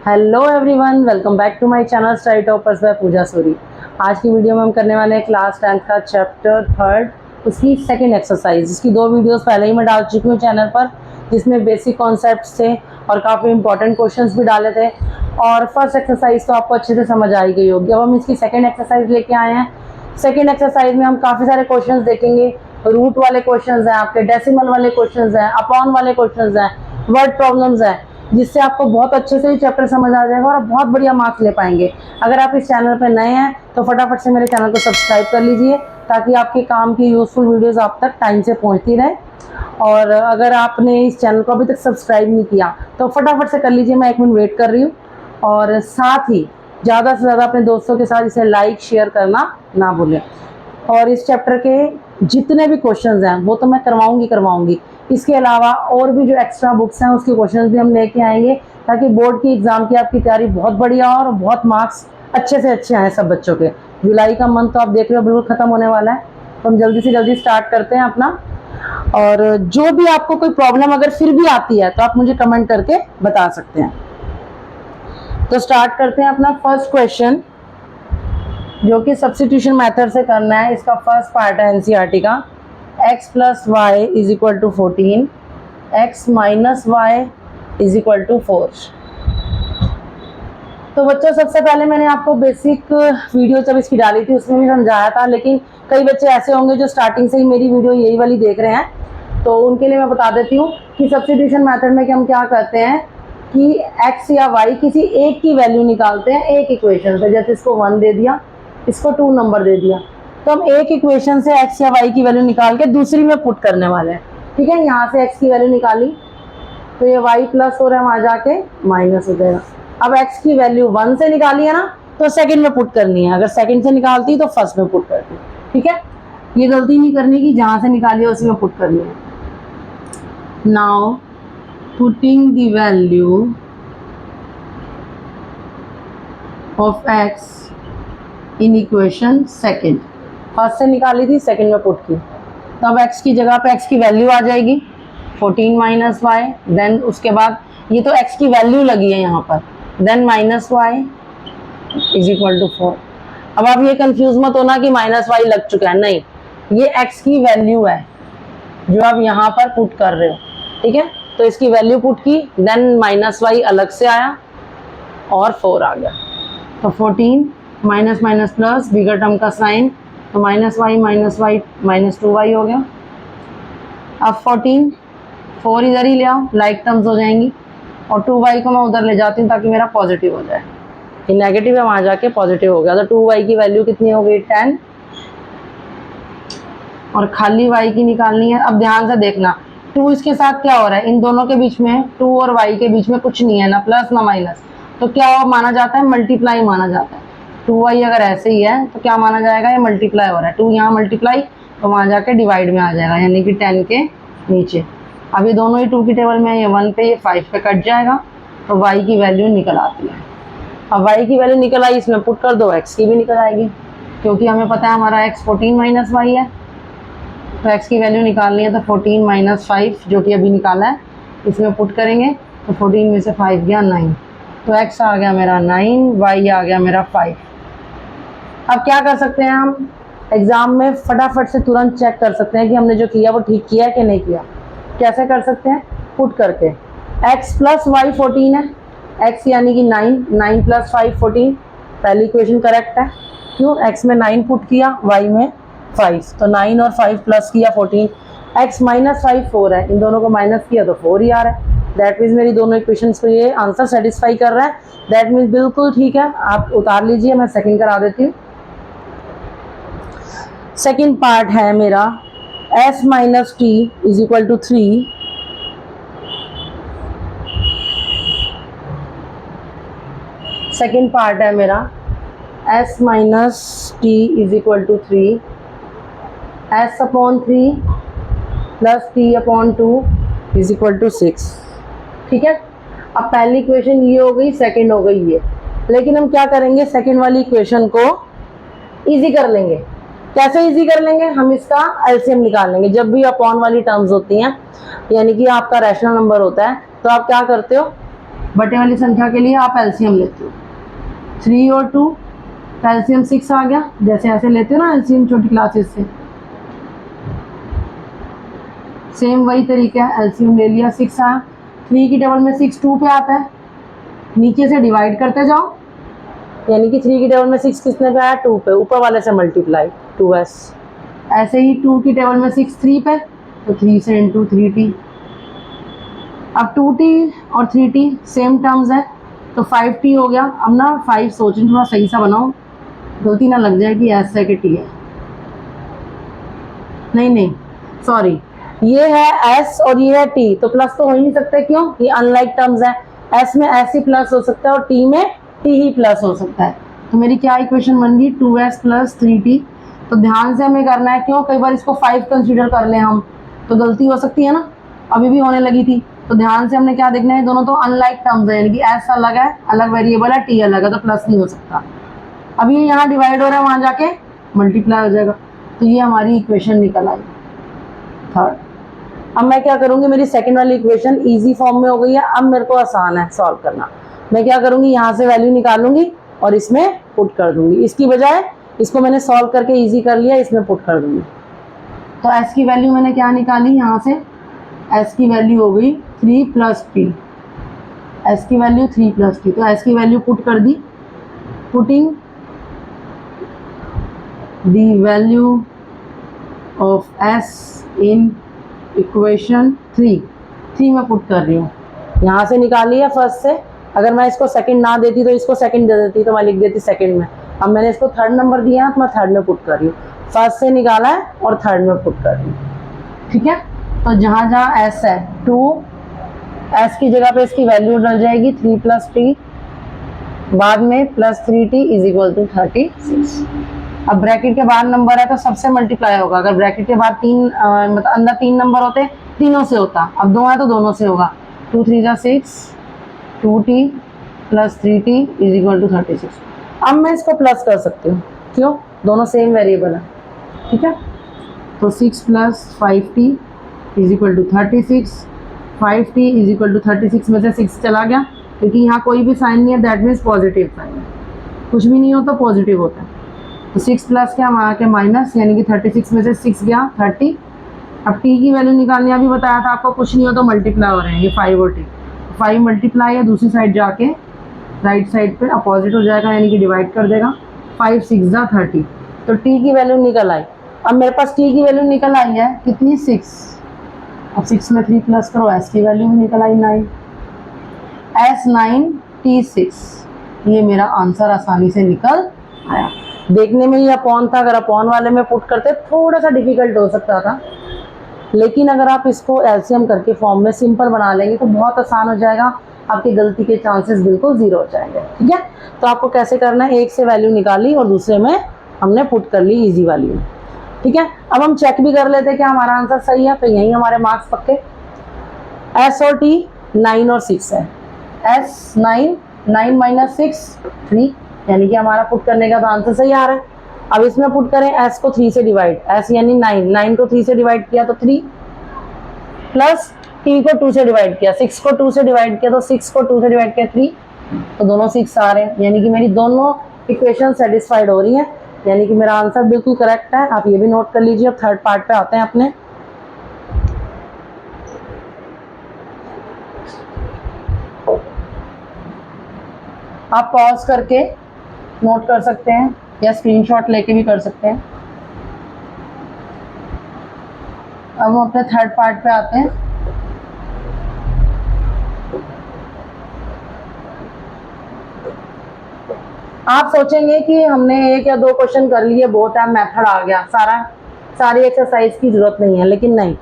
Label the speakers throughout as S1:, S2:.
S1: Hello everyone, welcome back to my channel Study Toppers by Pooja Suri. आज की video में हम करने वाले हैं क्लास 10th का चैप्टर 3 उसकी सेकंड एक्सरसाइज। इसकी 2 वीडियोस पहले ही मैं डाल चुकी हूँ चैनल पर, जिसमें बेसिक कॉन्सेप्ट्स थे और काफ़ी इंपॉर्टेंट क्वेश्चंस भी डाले थे। और फर्स्ट एक्सरसाइज तो आपको अच्छे से समझ आई गई होगी। अब हम इसकी सेकेंड एक्सरसाइज लेके आए हैं। सेकेंड एक्सरसाइज में हम काफ़ी सारे क्वेश्चन देखेंगे। रूट वाले क्वेश्चन हैं, आपके डेसिमल वाले क्वेश्चन हैं, अपॉन वाले क्वेश्चन हैं, वर्ड प्रॉब्लम्स हैं, जिससे आपको बहुत अच्छे से चैप्टर समझ आ जाएगा और आप बहुत बढ़िया मार्क्स ले पाएंगे। अगर आप इस चैनल पर नए हैं तो फटाफट से मेरे चैनल को सब्सक्राइब कर लीजिए, ताकि आपके काम की यूजफुल वीडियोस आप तक टाइम से पहुंचती रहे। और अगर आपने इस चैनल को अभी तक सब्सक्राइब नहीं किया तो फटाफट से कर लीजिए, मैं 1 मिनट वेट कर रही हूँ। और साथ ही ज़्यादा से ज़्यादा अपने दोस्तों के साथ इसे लाइक शेयर करना ना भूलें। और इस चैप्टर के जितने भी क्वेश्चंस हैं वो तो मैं करवाऊंगी। इसके अलावा और भी जो एक्स्ट्रा बुक्स हैं उसके क्वेश्चंस भी हम लेके आएंगे, ताकि बोर्ड की एग्ज़ाम की आपकी तैयारी बहुत बढ़िया हो और बहुत मार्क्स अच्छे से अच्छे आए सब बच्चों के। जुलाई का मंथ तो आप देख रहे हो बिल्कुल ख़त्म होने वाला है, तो हम जल्दी से जल्दी स्टार्ट करते हैं अपना। और जो भी आपको कोई प्रॉब्लम अगर फिर भी आती है तो आप मुझे कमेंट करके बता सकते हैं। तो स्टार्ट करते हैं अपना फर्स्ट क्वेश्चन, जो कि सब्स्टिट्यूशन मेथड से करना है। इसका फर्स्ट पार्ट है एनसीईआरटी का। x plus Y is equal to 14, x minus Y is equal to 4। तो बच्चों, सबसे पहले मैंने आपको बेसिक वीडियो जब इसकी डाली थी उसमें भी समझाया था, लेकिन कई बच्चे ऐसे होंगे जो स्टार्टिंग से ही मेरी वीडियो यही वाली देख रहे हैं, तो उनके लिए मैं बता देती हूँ कि सब्स्टिट्यूशन मेथड में कि हम क्या करते हैं कि x या y किसी एक की वैल्यू निकालते हैं एक इक्वेशन से। जैसे इसको 1 दे दिया, इसको 2 नंबर दे दिया, तो हम एक इक्वेशन से x या y की वैल्यू निकाल के दूसरी में पुट करने वाले हैं। ठीक है, यहाँ से x की वैल्यू निकाली तो ये y प्लस हो रहा है, वहाँ जाके माइनस हो जाएगा। अब x की वैल्यू 1 से निकाली है ना, तो सेकंड में पुट करनी है। अगर सेकंड से निकालती तो फर्स्ट में पुट करती। ठीक है, ये गलती नहीं करनी कि जहाँ से निकाली है उसी में पुट करनी है। Now putting the value of x in equation second, first से निकाली थी सेकंड में पुट की, तो अब x की जगह पे x की वैल्यू आ जाएगी 14 माइनस वाई। देन उसके बाद ये तो x की वैल्यू लगी है यहाँ पर, then minus Y is equal to 4। अब आप ये कंफ्यूज मत होना कि माइनस वाई लग चुका है, नहीं, ये x की वैल्यू है जो आप यहाँ पर पुट कर रहे हो। ठीक है, तो इसकी वैल्यू पुट की, देन माइनस वाई अलग से आया और 4 आ गया। तो 14 माइनस माइनस प्लस, बिगर टर्म का साइन, तो माइनस वाई माइनस 2y हो गया। अब 14 4 इधर ही ले आओ, लाइक टर्म्स हो जाएंगी, और 2y को मैं उधर ले जाती हूँ ताकि मेरा पॉजिटिव हो जाए। ये नेगेटिव है, वहाँ जाके पॉजिटिव हो गया। तो 2y की वैल्यू कितनी हो गई 10, और खाली y की निकालनी है। अब ध्यान से देखना, 2 इसके साथ क्या हो रहा है, इन दोनों के बीच में 2 और y के बीच में कुछ नहीं है, ना प्लस ना माइनस, तो क्या माना जाता है, मल्टीप्लाई माना जाता है। 2y अगर ऐसे ही है तो क्या माना जाएगा, ये मल्टीप्लाई हो रहा है। 2 यहाँ मल्टीप्लाई तो वहाँ जाके डिवाइड में आ जाएगा, यानी कि 10 के नीचे। अब ये दोनों ही 2 की टेबल में, ये 1 पे ये 5 पे कट जाएगा, तो y की वैल्यू निकल आती है। अब y की वैल्यू निकल आई, इसमें पुट कर दो, x की भी निकल आएगी, क्योंकि हमें पता है हमारा x 14 माइनस वाई है। तो x की वैल्यू निकालनी है, तो 14 माइनस 5 जो कि अभी निकाला है इसमें पुट करेंगे, तो 14 में से 5 गया 9, तो x आ गया मेरा 9, y आ गया मेरा 5। अब क्या कर सकते हैं हम, एग्जाम में फटाफट से तुरंत चेक कर सकते हैं कि हमने जो किया वो ठीक किया है कि नहीं किया। कैसे कर सकते हैं, पुट करके। x प्लस वाई 14 है, x यानी कि 9 प्लस 5 14, पहली इक्वेशन करेक्ट है। क्यों, x में 9 पुट किया, y में 5, तो 9 और 5 प्लस किया 14। x माइनस 5 4 है, इन दोनों को माइनस किया तो 4 ही आ रहा है। दैट मीन्स मेरी दोनों इक्वेशंस को ये आंसर सेटिस्फाई कर रहा है। दैट मीन्स बिल्कुल ठीक है। आप उतार लीजिए, मैं सेकंड करा देती हूँ। सेकंड पार्ट है मेरा s minus T is equal to 3, second part है मेरा s minus T is equal to 3, s upon 3 plus t upon 2 is equal to 6। ठीक है, अब पहली इक्वेशन ये हो गई, सेकंड हो गई ये, लेकिन हम क्या करेंगे, सेकंड वाली इक्वेशन को इजी कर लेंगे। कैसे इजी कर लेंगे, हम इसका एलसीएम निकाल लेंगे। जब भी अपॉन वाली टर्म्स होती हैं, यानी कि आपका रैशनल नंबर होता है, तो आप क्या करते हो, बटे वाली संख्या के लिए आप एलसीएम लेते हो। 3 और 2 का एलसीएम 6 आ गया, जैसे ऐसे लेते हो ना एलसीएम छोटी क्लासेस से, सेम वही तरीका है। एलसीएम ले लिया, 6 आया। 3 की टेबल में 6 2 पे आता है, नीचे से डिवाइड करते जाओ, यानी कि 3 की टेबल में 6 किसने पे आया, 2 पे, ऊपर वाले से मल्टीप्लाई 2s। ऐसे ही 2 की टेबल में 6 3 पे, तो 3 से इंटू 3t। अब 2t और 3t सेम टर्म्स है, तो 5t हो गया। अब ना 5 सोचें, थोड़ा सही सा बनाओ, गलती ना लग जाए कि एस है कि टी है। नहीं सॉरी, ये है एस और ये है टी, तो प्लस तो हो ही नहीं सकता, क्यों, ये अनलाइक टर्म्स है। एस में एस ही प्लस हो सकता है और टी में टी ही प्लस हो सकता है। तो मेरी क्या इक्वेशन बन गई, 2s प्लस 3t। तो ध्यान से हमें करना है, क्यों, कई बार इसको 5 कंसीडर कर लें हम तो गलती हो सकती है ना, अभी भी होने लगी थी। तो ध्यान से हमने क्या देखना है, दोनों तो अनलाइक टर्म्स है, यानी कि एस अलग है, अलग वेरिएबल है, टी अलग है, तो प्लस नहीं हो सकता। अब ये यहाँ डिवाइड हो रहा है, वहाँ जाके मल्टीप्लाई हो जाएगा। तो ये हमारी इक्वेशन निकल आई थर्ड। अब मैं क्या करूँगी, मेरी सेकंड वाली इक्वेशन इजी फॉर्म में हो गई है, अब मेरे को आसान है सॉल्व करना। मैं क्या करूँगी, यहाँ से वैल्यू निकालूंगी और इसमें पुट कर दूंगी, इसकी बजाय इसको मैंने सॉल्व करके इजी कर लिया, इसमें पुट कर दूंगी। तो s की वैल्यू मैंने क्या निकाली, यहाँ से s की वैल्यू हो गई 3 प्लस टी, s की वैल्यू 3 प्लस टी। तो s की वैल्यू पुट कर दी, putting the value of s in equation 3 में पुट कर रही हूँ। यहाँ से निकाली है फर्स्ट से, अगर मैं इसको सेकंड ना देती तो इसको सेकंड दे देती, तो मैं लिख देती सेकंड में। अब मैंने इसको थर्ड नंबर दिया तो मैं थर्ड में पुट कर रही हूँ, फर्स्ट से निकाला है और थर्ड में पुट कर रही हूँ। ठीक है, तो जहाँ जहाँ s है 2, s की जगह पे इसकी वैल्यू डल जाएगी 3 प्लस टी, बाद में plus 3t is equal to 36। अब ब्रैकेट के बाद नंबर है तो सबसे मल्टीप्लाई होगा, अगर ब्रैकेट के बाद मतलब अंदर 3 नंबर होते तीनों से होता, अब 2 है तो दोनों से होगा। 2 3 जा 6, 2t plus 3t is equal to 36। अब मैं इसको प्लस कर सकती हूँ, क्यों, दोनों सेम वेरिएबल है। ठीक है, तो 6 plus 5t is equal to 36, 5t is equal to 36 में से 6 चला गया, क्योंकि यहाँ कोई भी साइन नहीं है, दैट मीन्स पॉजिटिव साइन है, कुछ भी नहीं होता पॉजिटिव होता है। तो 6 प्लस क्या वहाँ के माइनस, यानी कि 36 में से 6 गया 30। अब t की वैल्यू निकालनी, अभी बताया था आपको, कुछ नहीं हो तो मल्टीप्लाई हो रहे हैं ये 5 और t, 5 मल्टीप्लाई है, दूसरी साइड जाके राइट साइड पे अपोजिट हो जाएगा, यानी कि डिवाइड कर देगा, 5 6 जा 30। तो t की वैल्यू निकल आई। अब मेरे पास t की वैल्यू निकल आई है कितनी, 6। अब 6 में 3 प्लस करो, s की वैल्यू भी निकल आई 9, s 9 t 6। ये मेरा आंसर आसानी से निकल आया। देखने में ये अपॉन था, अगर अपॉन वाले में पुट करते थोड़ा सा डिफिकल्ट हो सकता था, लेकिन अगर आप इसको एलसीएम करके फॉर्म में सिंपल बना लेंगे तो बहुत आसान हो जाएगा, आपकी गलती के चांसेस बिल्कुल जीरो हो जाएंगे। ठीक है, तो आपको कैसे करना है, एक से वैल्यू निकाली और दूसरे में हमने पुट कर ली इजी वैल्यू। ठीक है, अब हम चेक भी कर लेते हैं कि हमारा आंसर सही है, तो यही हमारे मार्क्स पक्के। एस और टी 9 और 6 है, एस 9 माइनस 6 3, यानी कि हमारा पुट करने का तो आंसर सही आ रहा है। अब इसमें पुट करें s को 3 से डिवाइड, s यानी 9 को 3 से डिवाइड किया तो 3, प्लस t को 2 से डिवाइड किया, 6 को 2 से डिवाइड किया तो 6 को 2 से डिवाइड किया 3, तो दोनों 6 आ रहे हैं, यानी कि मेरी दोनों इक्वेशन सेटिस्फाइड हो रही हैं, यानी कि मेरा आंसर बिल्कुल करेक्ट है। आप ये भी नोट कर लीजिए। अब थर्ड पार्ट पे आते हैं अपने। आप पॉज करके नोट कर सकते हैं या स्क्रीनशॉट लेके भी कर सकते हैं। अब हम अपने थर्ड पार्ट पे आते हैं। आप सोचेंगे कि हमने 1 या 2 क्वेश्चन कर लिए, बहुत है, मेथड आ गया, सारी एक्सरसाइज की जरूरत नहीं है, लेकिन नहीं,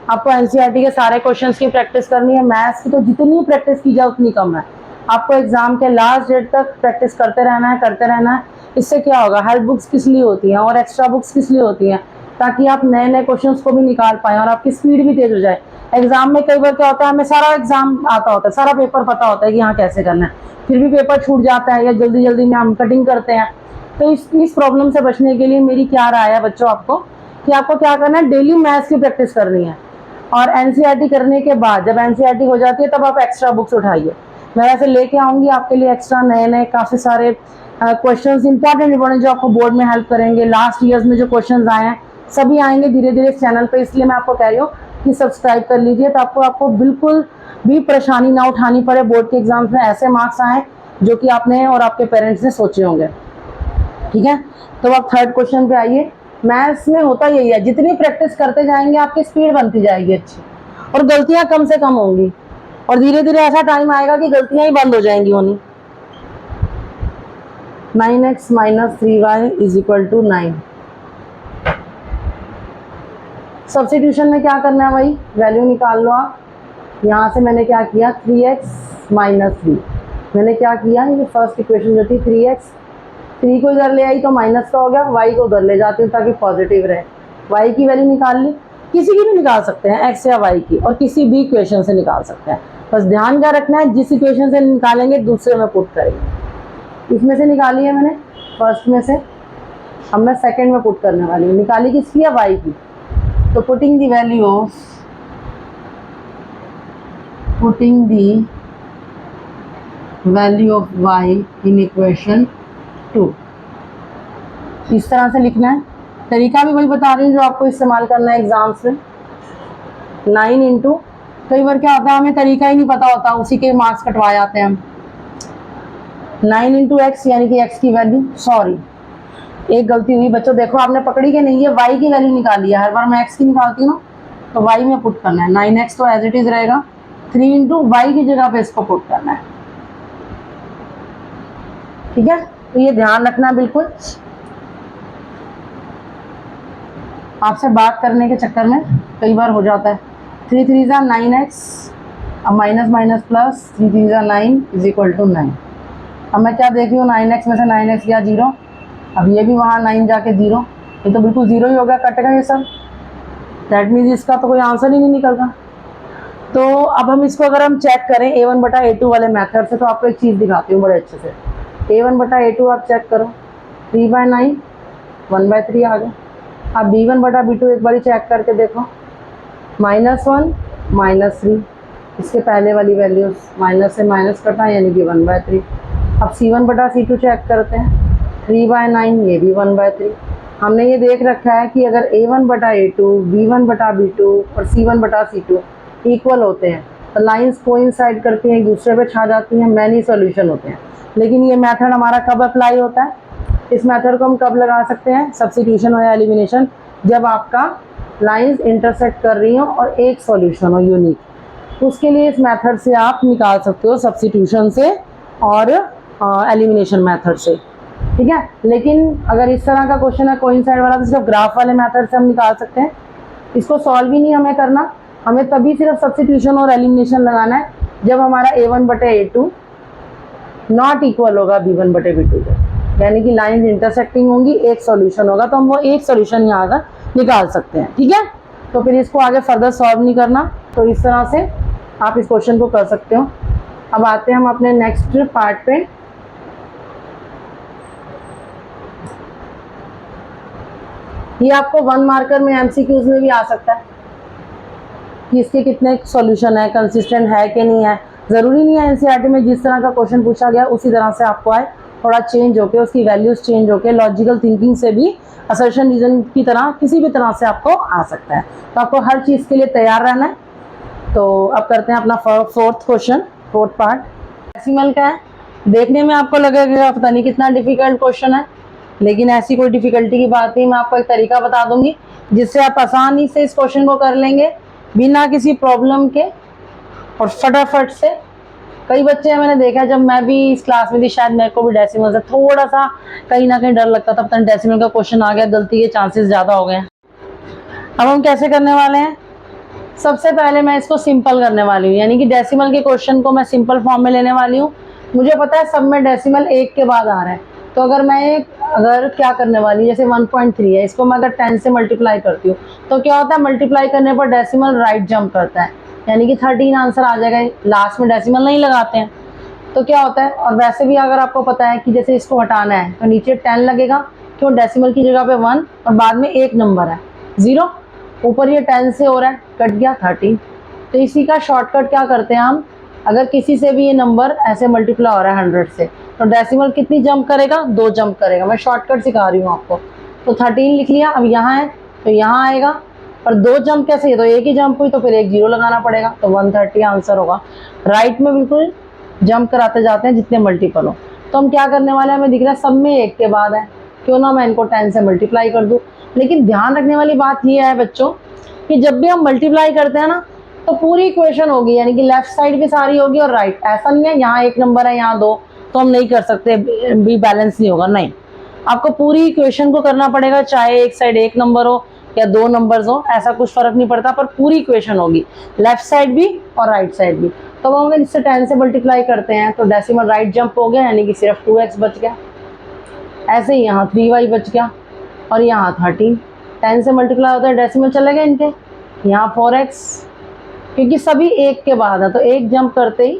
S1: आपको एनसीईआरटी के सारे क्वेश्चंस की प्रैक्टिस करनी है। मैथ्स की तो जितनी प्रैक्टिस की जाए उतनी कम है। आपको एग्जाम के लास्ट डेट तक प्रैक्टिस करते रहना है। इससे क्या होगा, हेल्प बुक्स किस लिए होती हैं और एक्स्ट्रा बुक्स किस लिए होती हैं, ताकि आप नए नए क्वेश्चंस को भी निकाल पाएं और आपकी स्पीड भी तेज हो जाए। एग्जाम में कई बार क्या होता है, हमें सारा एग्जाम आता होता है, सारा पेपर पता होता है कि यहाँ कैसे करना है, फिर भी पेपर छूट जाता है या जल्दी जल्दी में हम कटिंग करते हैं। तो इस प्रॉब्लम से बचने के लिए मेरी क्या राय है बच्चों आपको, कि आपको क्या करना है, डेली मैथ्स की प्रैक्टिस करनी है। और एनसीईआरटी करने के बाद, जब एनसीईआरटी हो जाती है तब आप एक्स्ट्रा बुक्स उठाइए। मैं वैसे लेके आऊँगी आपके लिए एक्स्ट्रा नए नए काफ़ी सारे क्वेश्चंस इंपॉर्टेंट जो आपको बोर्ड में हेल्प करेंगे। लास्ट ईयर्स में जो क्वेश्चंस आए हैं सभी आएंगे धीरे धीरे इस चैनल पे, इसलिए मैं आपको कह रही हूँ कि सब्सक्राइब कर लीजिए, तो आपको बिल्कुल भी परेशानी ना उठानी पड़े। बोर्ड के एग्जाम्स में ऐसे मार्क्स आए जो कि आपने और आपके पेरेंट्स ने सोचे होंगे। ठीक है, तो अब थर्ड क्वेश्चन पे आइए। मैथ्स में होता यही है, जितनी प्रैक्टिस करते जाएंगे आपकी स्पीड बनती जाएगी अच्छी, और गलतियां कम से कम होंगी, और धीरे धीरे ऐसा टाइम आएगा कि गलतियां ही बंद हो जाएंगी होनी। 9x - 3y = 9। सब्स्टिट्यूशन में क्या करना है भाई, वैल्यू निकाल लो आप। यहाँ से मैंने क्या किया, 3x - 3, मैंने क्या किया, ये फर्स्ट इक्वेशन जो थी 3x, 3 को इधर ले आई तो माइनस का हो गया, y को उधर ले जाती हूँ ताकि पॉजिटिव रहे। y की वैल्यू निकाल ली, किसी की भी निकाल सकते हैं, x या y की, और किसी भी इक्वेशन से निकाल सकते हैं। बस ध्यान क्या रखना है, जिस इक्वेशन से निकालेंगे दूसरे में पुट करेंगे। इसमें से निकाली है मैंने फर्स्ट में से, अब मैं सेकंड में पुट करने वाली हूँ। निकाली किसकी है, y की, तो putting the value of y in equation 2, इस तरह से लिखना है। तरीका भी वही बता रही हूँ जो आपको इस्तेमाल करना है एग्जाम्स में। 9 इंटू, कई बार क्या होता है हमें तरीका ही नहीं पता होता, उसी के मार्क्स कटवा जाते हैं हम। 9 इंटू एक्स, यानी कि x की वैल्यू, सॉरी एक गलती हुई बच्चों, देखो आपने पकड़ी कि नहीं, है y की वैल्यू निकाली है। हर बार मैं x की निकालती हूँ ना, तो y में पुट करना है। 9x तो एज इट इज रहेगा, 3 इंटू वाई की जगह पे इसको पुट करना है। ठीक है, तो ये ध्यान रखना बिल्कुल, आपसे बात करने के चक्कर में कई बार हो जाता है। 3 3 = 9x, अब माइनस माइनस प्लस, 3 3 = 9 = 9। अब मैं क्या देख रही हूँ, 9x में से 9x गया 0, अब ये भी वहाँ 9 जाके 0, ये तो बिल्कुल 0 ही हो गया, कटेगा ये सब। दैट मीन्स इसका तो कोई आंसर ही नहीं निकलता। तो अब हम इसको अगर हम चेक करें A1/A2 वाले मेथड से, तो आपको एक चीज़ दिखाती हूँ बड़े अच्छे से। A1/A2 आप चेक करो, 3/9 1/3 आ गया। अब B1/B2 एक बार चेक करके देखो, -1 -3, इसके पहले वाली वैल्यूज माइनस से माइनस कटा यानी कि 1/3। अब C1/C2 चेक करते हैं, 3/9, ये भी 1/3। हमने ये देख रखा है कि अगर A1/A2, B1/B2 और C1/C2 इक्वल होते हैं तो लाइंस कोइंसाइड करती हैं, एक दूसरे पे छा जाती हैं, मैनी सॉल्यूशन होते हैं। लेकिन ये मेथड हमारा कब अप्लाई होता है, इस मेथड को हम कब लगा सकते हैं, सब्स्टिट्यूशन हो या एलिमिनेशन, जब आपका लाइंस इंटरसेक्ट कर रही हो और एक सॉल्यूशन हो यूनिक। उसके लिए इस मेथड से आप निकाल सकते हो, सब्स्टिट्यूशन से और एलिमिनेशन मेथड से। ठीक है, लेकिन अगर इस तरह का क्वेश्चन है कोइंसाइड वाला, तो सिर्फ ग्राफ वाले मेथड से हम निकाल सकते हैं। इसको सॉल्व ही नहीं हमें करना, हमें तभी सिर्फ सब्स्टिट्यूशन और एलिमिनेशन लगाना है जब हमारा A1/A2 नॉट इक्वल होगा B1/B2 के, यानी कि लाइन इंटरसेक्टिंग होंगी, एक सॉल्यूशन होगा, तो हम वो एक सॉल्यूशन यहाँ का निकाल सकते हैं। ठीक है, तो फिर इसको आगे फर्दर सॉल्व नहीं करना, तो इस तरह से आप इस क्वेश्चन को कर सकते हो। अब आते हैं हम अपने नेक्स्ट पार्ट पे। ये आपको 1 मार्कर में MCQs में भी आ सकता है कि इसके कितने सॉल्यूशन है, कंसिस्टेंट है कि नहीं है। ज़रूरी नहीं है NCERT में जिस तरह का क्वेश्चन पूछा गया उसी तरह से आपको आए, थोड़ा चेंज होके, उसकी वैल्यूज चेंज होके, लॉजिकल थिंकिंग से भी, असर्शन रीजन की तरह किसी भी तरह से आपको आ सकता है। तो आपको हर चीज़ के लिए तैयार रहना है। तो अब करते हैं अपना fourth question, fourth part. Decimal का है, देखने में आपको लगेगा पता नहीं कितना डिफिकल्ट क्वेश्चन है, लेकिन ऐसी कोई डिफिकल्टी की बात नहीं। मैं आपको एक तरीका बता दूंगी जिससे आप आसानी से इस क्वेश्चन को कर लेंगे बिना किसी प्रॉब्लम के और फटाफट से। कई बच्चे हैं, मैंने देखा है, जब मैं भी इस क्लास में थी शायद मेरे को भी डेसिमल से थोड़ा सा कहीं ना कहीं डर लगता था, पता नहीं डेसिमल का क्वेश्चन आ गया, गलती के चांसेस ज़्यादा हो गए। अब हम कैसे करने वाले हैं, सबसे पहले मैं इसको सिंपल करने वाली हूँ, यानी कि डेसिमल के क्वेश्चन को मैं सिंपल फॉर्म में लेने वाली हूँ। मुझे पता है सब में डेसिमल एक के बाद आ रहा है, तो अगर क्या करने वाली, जैसे 1.3 है, इसको मैं अगर 10 से मल्टीप्लाई करती हूँ तो क्या होता है, मल्टीप्लाई करने पर डेसिमल राइट जंप करता है, यानी कि 13 आंसर आ जाएगा। लास्ट में डेसिमल नहीं लगाते हैं तो क्या होता है। और वैसे भी अगर आपको पता है कि जैसे इसको हटाना है तो नीचे 10 लगेगा, क्यों, डेसिमल की जगह पे 1 और बाद में एक नंबर है 0, ऊपर ये 10 से हो रहा है, कट गया 13। तो इसी का शॉर्टकट क्या करते हैं हम, अगर किसी से भी ये नंबर ऐसे मल्टीप्लाई हो रहा है 100 से, तो डेसिमल कितनी जंप करेगा, 2 जंप करेगा। मैं शॉर्टकट सिखा रही हूँ आपको। तो 13 लिख लिया, अब यहाँ है तो यहाँ आएगा, पर 2 जंप कैसे, ये तो एक ही जंप हुई, तो फिर एक 0 लगाना पड़ेगा, तो 130 आंसर होगा। राइट में बिल्कुल जंप कराते जाते हैं जितने मल्टीपल हो। तो हम क्या करने वाले हैं, हमें दिख रहा है सब में 1 के बाद है, क्यों ना मैं इनको 10 से मल्टीप्लाई कर दूँ। लेकिन ध्यान रखने वाली बात यह है बच्चों कि जब भी हम मल्टीप्लाई करते हैं ना, तो पूरी इक्वेशन होगी, यानी कि लेफ्ट साइड भी सारी होगी और राइट। ऐसा नहीं है यहाँ 1 नंबर है यहाँ 2 तो हम नहीं कर सकते, भी बैलेंस नहीं होगा, नहीं। आपको पूरी इक्वेशन को करना पड़ेगा, चाहे एक साइड 1 नंबर हो या 2 नंबर्स हो, ऐसा कुछ फर्क नहीं पड़ता, पर पूरी इक्वेशन होगी, लेफ्ट साइड भी और राइट साइड भी। तो हम अगर इससे 10 से मल्टीप्लाई करते हैं तो डेसिमल राइट जंप हो गया, यानी कि सिर्फ 2x बच गया। ऐसे ही यहाँ 3y बच गया और यहाँ 13। 10 से मल्टीप्लाई होता है, डेसिमल चले गए इनके, यहाँ 4x, क्योंकि सभी 1 के बाद है, तो 1 जंप करते ही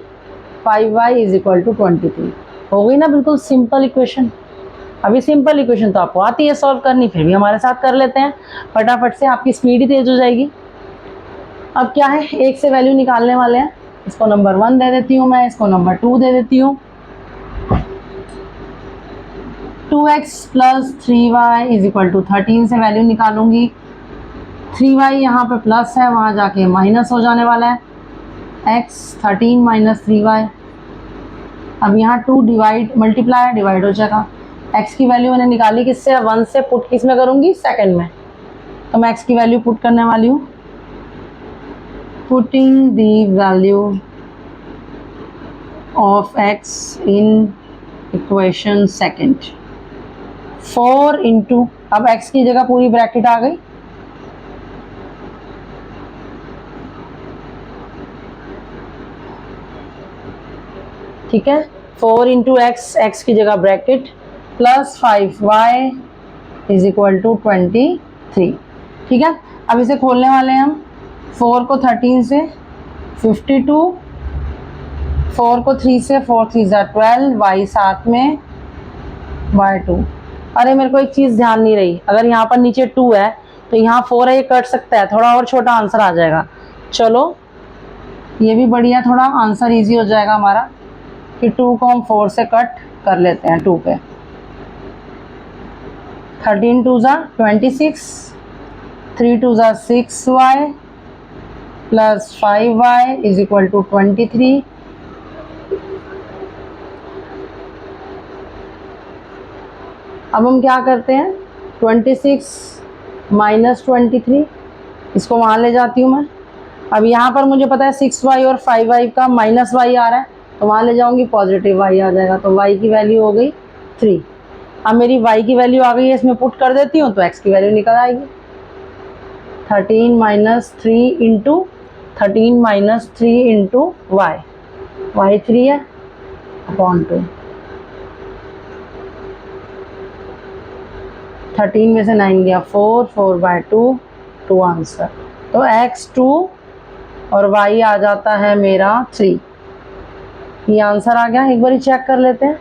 S1: 5y = 23 हो गई ना। बिल्कुल सिंपल इक्वेशन। अभी सिंपल इक्वेशन तो आपको आती है सॉल्व करनी, फिर भी हमारे साथ कर लेते हैं फटाफट से, आपकी स्पीड ही तेज हो जाएगी। अब क्या है, 1 से वैल्यू निकालने वाले हैं। इसको नंबर 1 दे देती हूँ मैं, इसको नंबर 2 दे देती हूँ। 2x + 3y = 13 से वैल्यू निकालूंगी। 3y यहाँ पे प्लस है, वहाँ जाके माइनस हो जाने वाला है। x 13 - 3y। अब यहाँ 2 मल्टीप्लाई डिवाइड हो जाएगा। x की वैल्यू मैंने निकाली किससे, 1 से, पुट किस में करूँगी, सेकंड में। तो मैं x की वैल्यू पुट करने वाली हूँ। Putting the value of x in equation second. 4 × अब x की जगह पूरी ब्रैकेट आ गई, ठीक है। 4 × x की जगह ब्रैकेट, प्लस 5y = 23, ठीक है। अब इसे खोलने वाले हैं हम। 4 को 13 से 52, 4 को 3 से 4 3 = 12, y साथ में y2। अरे मेरे को एक चीज़ ध्यान नहीं रही, अगर यहाँ पर नीचे 2 है तो यहाँ 4 है, ये कट सकता है, थोड़ा और छोटा आंसर आ जाएगा। चलो ये भी बढ़िया, थोड़ा आंसर इजी हो जाएगा हमारा कि 2 को हम 4 से कट कर लेते हैं 2 पे। 13 2 = 26, 3 2 = 6y + 5y = 23। अब हम क्या करते हैं, 26 - 23, इसको वहाँ ले जाती हूँ मैं। अब यहाँ पर मुझे पता है 6y और 5y का -y आ रहा है, तो वहाँ ले जाऊँगी, पॉजिटिव y आ जाएगा, तो y की वैल्यू हो गई 3। अब मेरी y की वैल्यू आ गई है, इसमें पुट कर देती हूँ तो x की वैल्यू निकल आएगी। 13 - 3 × 13 - 3 × y 3 है अपॉन 2। 13 में से 9 गया 4, 4/2, 2 आंसर। तो x 2 और y आ जाता है मेरा 3। ये आंसर आ गया। एक बार चेक कर लेते हैं।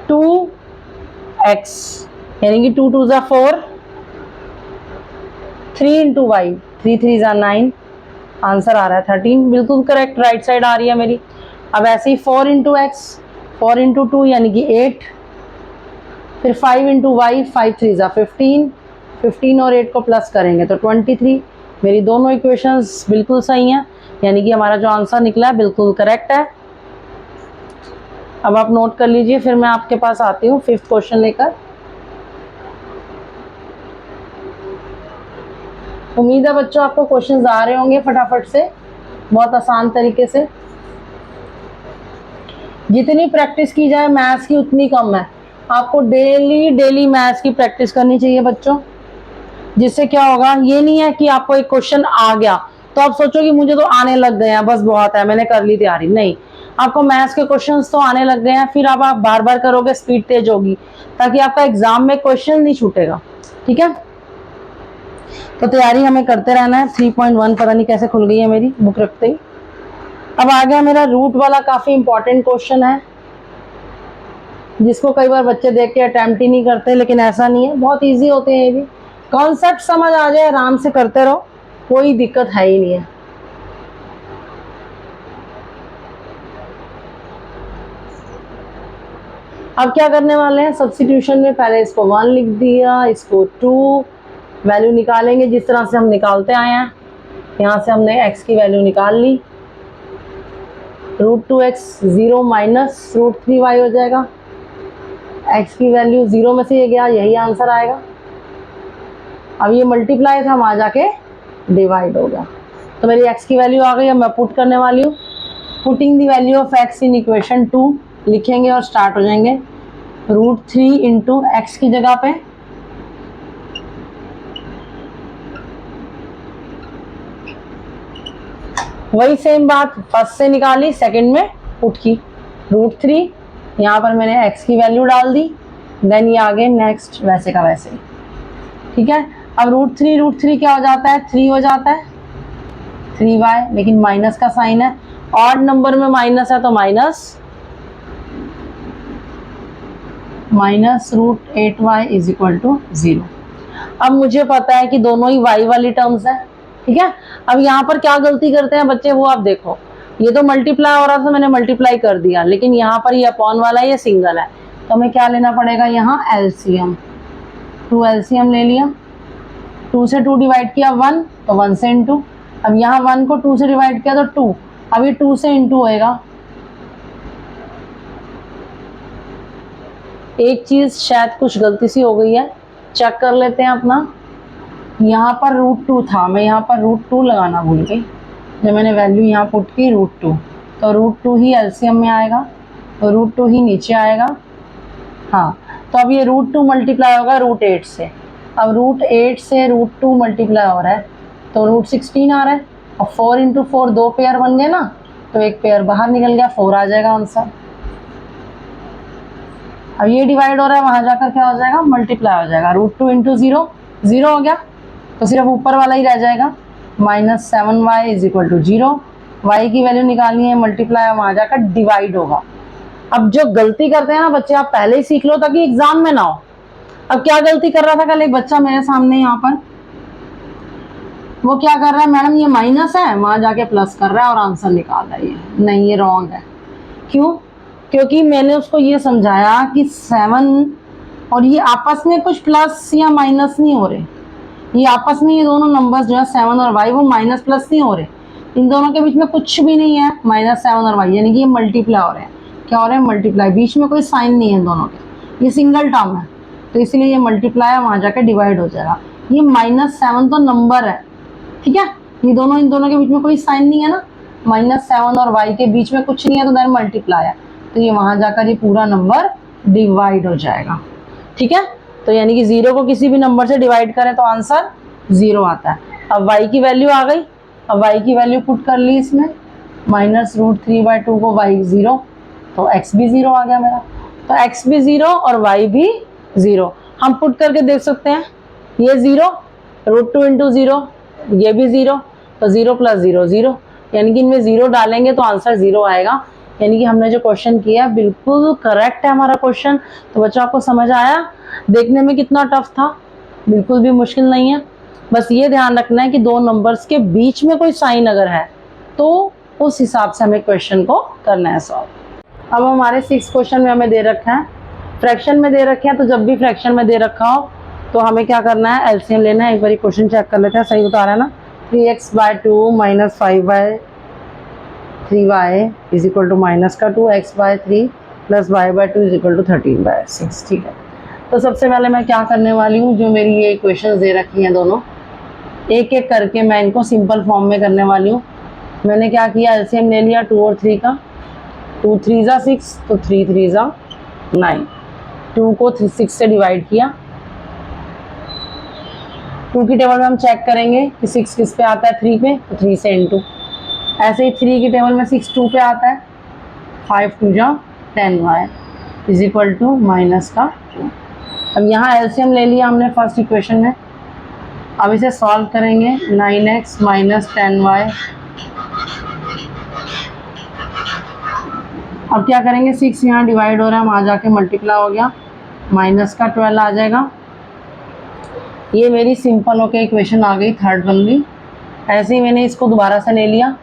S1: 2x यानी कि 2 2 = 4, 3 × y, 3 3 = 9, आंसर आ रहा है 13। बिल्कुल करेक्ट, राइट साइड आ रही है मेरी। अब ऐसे ही 4 × x, 4 × 2 यानी कि 8, फिर 5 × y, 5 3 = 15, 15 और 8 को प्लस करेंगे तो 23। मेरी दोनों इक्वेशंस बिल्कुल सही हैं, यानी कि हमारा जो आंसर निकला है बिल्कुल करेक्ट है। अब आप नोट कर लीजिए, फिर मैं आपके पास आती हूँ 5th क्वेश्चन लेकर। उम्मीद है बच्चों आपको क्वेश्चंस आ रहे होंगे फटाफट से, बहुत आसान तरीके से। जितनी प्रैक्टिस की जाए मैथ्स की उतनी कम है। आपको डेली मैथ्स की प्रैक्टिस करनी चाहिए बच्चों, जिससे क्या होगा, ये नहीं है कि आपको एक क्वेश्चन आ गया तो आप सोचो कि मुझे तो आने लग गए हैं, बस बहुत है, मैंने कर ली तैयारी। नहीं, आपको मैथ्स के क्वेश्चंस तो आने लग गए हैं, फिर अब आप बार बार करोगे, स्पीड तेज होगी, ताकि आपका एग्जाम में क्वेश्चन नहीं छूटेगा, ठीक है। तो तैयारी हमें करते रहना है। 3.1 पता नहीं कैसे खुल गई है मेरी बुक रखते ही। अब आ गया मेरा रूट वाला, काफी इंपॉर्टेंट क्वेश्चन है, जिसको कई बार बच्चे देख के अटेम्प्ट ही नहीं करते, लेकिन ऐसा नहीं है, बहुत ईजी होते हैं ये भी। कॉन्सेप्ट समझ आ जाए, आराम से करते रहो, कोई दिक्कत है ही नहीं है। अब क्या करने वाले हैं, सब्स्टिट्यूशन में पहले इसको 1 लिख दिया, इसको 2, वैल्यू निकालेंगे जिस तरह से हम निकालते आए हैं। यहाँ से हमने x की वैल्यू निकाल ली, √2x 0 माइनस √3y हो जाएगा। x की वैल्यू 0 में से ये गया, यही आंसर आएगा। अब ये मल्टीप्लाई था, वहाँ जाके डिवाइड हो गया, तो मेरी x की वैल्यू आ गई। अब मैं पुट करने वाली हूँ, putting the value of x in equation 2 लिखेंगे और स्टार्ट हो जाएंगे। √3 इंटू एक्स की जगह पे वही सेम बात फर्स्ट से निकाली, सेकंड में पुट की। √3 यहाँ पर मैंने x की वैल्यू डाल दी, देन ये आगे नेक्स्ट वैसे का वैसे, ठीक है। अब √3 क्या हो जाता है, 3 हो जाता है, 3y, लेकिन माइनस का साइन है, ऑड नंबर में माइनस है तो minus √8y is equal to 0। अब मुझे पता है कि दोनों ही y वाली टर्म्स है, ठीक है। अब यहाँ पर क्या गलती करते हैं बच्चे, वो आप देखो, ये तो मल्टीप्लाई हो रहा था, मैंने मल्टीप्लाई कर दिया, लेकिन यहाँ पर ये अपॉन वाला ये सिंगल है, तो हमें क्या लेना पड़ेगा, यहाँ एलसीएम। 2 एलसीएम ले लिया, 2 से 2 डिवाइड किया 1, तो 1 से इंटू। अब यहाँ 1 को 2 से डिवाइड किया तो 2, अब ये 2 से इंटू होएगा। एक चीज शायद कुछ गलती सी हो गई है, चेक कर लेते हैं अपना। यहाँ पर √2 था, मैं यहाँ पर √2 लगाना भूल गई, जब मैंने वैल्यू यहाँ पुट की √2, तो √2 ही एलसीएम में आएगा, तो √2 ही नीचे आएगा। हाँ, तो अब ये √2 मल्टीप्लाई होगा √8 से। अब √8 से √2 मल्टीप्लाई हो रहा है तो √16 आ रहा है, और 4 इंटू 4 2 पेयर बन गए ना, तो एक पेयर बाहर निकल गया, 4 आ जाएगा आंसर। अब ये डिवाइड हो रहा है, वहां जाकर क्या हो जाएगा, मल्टीप्लाई हो जाएगा। √2 इंटू 0 0 हो गया, तो सिर्फ ऊपर वाला ही रह जाएगा, -7y is equal to 0। y की वैल्यू निकालनी है, मल्टीप्लाई वहां जाकर डिवाइड होगा। अब जो गलती करते हैं ना बच्चे, आप पहले ही सीख लो ताकि एग्जाम में ना हो। अब क्या गलती कर रहा था कल एक बच्चा मेरे सामने, यहाँ पर वो क्या कर रहा है, मैडम ये माइनस है, वहां जाके प्लस कर रहा है और आंसर निकाल रहा है। ये नहीं, ये रॉन्ग है। क्यों? क्योंकि मैंने उसको ये समझाया कि 7 और ये आपस में कुछ प्लस या माइनस नहीं हो रहे, ये आपस में ये दोनों नंबर्स जो है 7 और y, वो माइनस प्लस नहीं हो रहे, इन दोनों के बीच में कुछ भी नहीं है, -7 और y, यानी कि ये मल्टीप्लाई हो रहे हैं। क्या हो रहे हैं, मल्टीप्लाई, बीच में कोई साइन नहीं है दोनों के, ये सिंगल टर्म है, तो इसलिए ये मल्टीप्लाई है, वहां जाकर डिवाइड हो जाएगा। ये -7 तो नंबर है, ठीक है, ये दोनों, इन दोनों के बीच में कोई साइन नहीं है ना, -7 और y के बीच में कुछ नहीं है, तो देन मल्टीप्लाई है, तो ये वहां जाकर ये पूरा नंबर डिवाइड हो जाएगा, ठीक है। तो यानी कि 0 को किसी भी नंबर से डिवाइड करें तो आंसर 0 आता है। अब y की वैल्यू आ गई, अब y की वैल्यू पुट कर ली इसमें, -√3/2 को y 0, तो x भी 0 आ गया मेरा, तो x भी 0 और y भी 0। हम पुट करके देख सकते हैं, ये 0, √2 इंटू 0, ये भी 0, तो 0 + 0 0, यानी कि इनमें 0 डालेंगे तो आंसर 0 आएगा। यानी कि हमने जो क्वेश्चन किया बिल्कुल करेक्ट है हमारा क्वेश्चन। तो बच्चों आपको समझ आया, देखने में कितना टफ था, बिल्कुल भी मुश्किल नहीं है। बस ये ध्यान रखना है कि दो नंबर्स के बीच में कोई साइन अगर है तो उस हिसाब से हमें क्वेश्चन को करना है सॉल्व। अब हमारे 6 क्वेश्चन में हमें दे रखा है, फ्रैक्शन में दे रखे हैं, तो जब भी फ्रैक्शन में दे रखा हो तो हमें क्या करना है, एलसीएम लेना है। एक बार क्वेश्चन चेक कर लेते हैं, सही बता रहा है ना। 3x/2 - 5/3y is equal to -2x/3 + y/2 is equal to 13/6, ठीक है। तो सबसे पहले मैं क्या करने वाली हूँ, जो मेरी ये इक्वेशंस दे रखी हैं दोनों, एक एक करके मैं इनको सिंपल फॉर्म में करने वाली हूँ। मैंने क्या किया, एलसीएम ले लिया 2 और 3 का, 2 3 ज़ा 6, तो 3 3 ज़ा 9, 2 को 6 से डिवाइड किया। 2 की टेबल में हम चेक करेंगे कि 6 किस पे आता है, 3 पे, तो 3 से इंटू। ऐसे ही 3 की टेबल में 6 2 पे आता है, 5 2 ज़ा 10y इज इक्वल टू -2। अब यहाँ एलसीएम ले लिया हमने फर्स्ट इक्वेशन में, अब इसे सॉल्व करेंगे। 9x - 10y, अब क्या करेंगे, 6 यहाँ डिवाइड हो रहा है, वहाँ जाके मल्टीप्लाई हो गया, -12 आ जाएगा। ये मेरी सिंपल होके इक्वेशन आ गई, थर्ड वाली। ऐसे ही मैंने इसको दोबारा से ले लिया,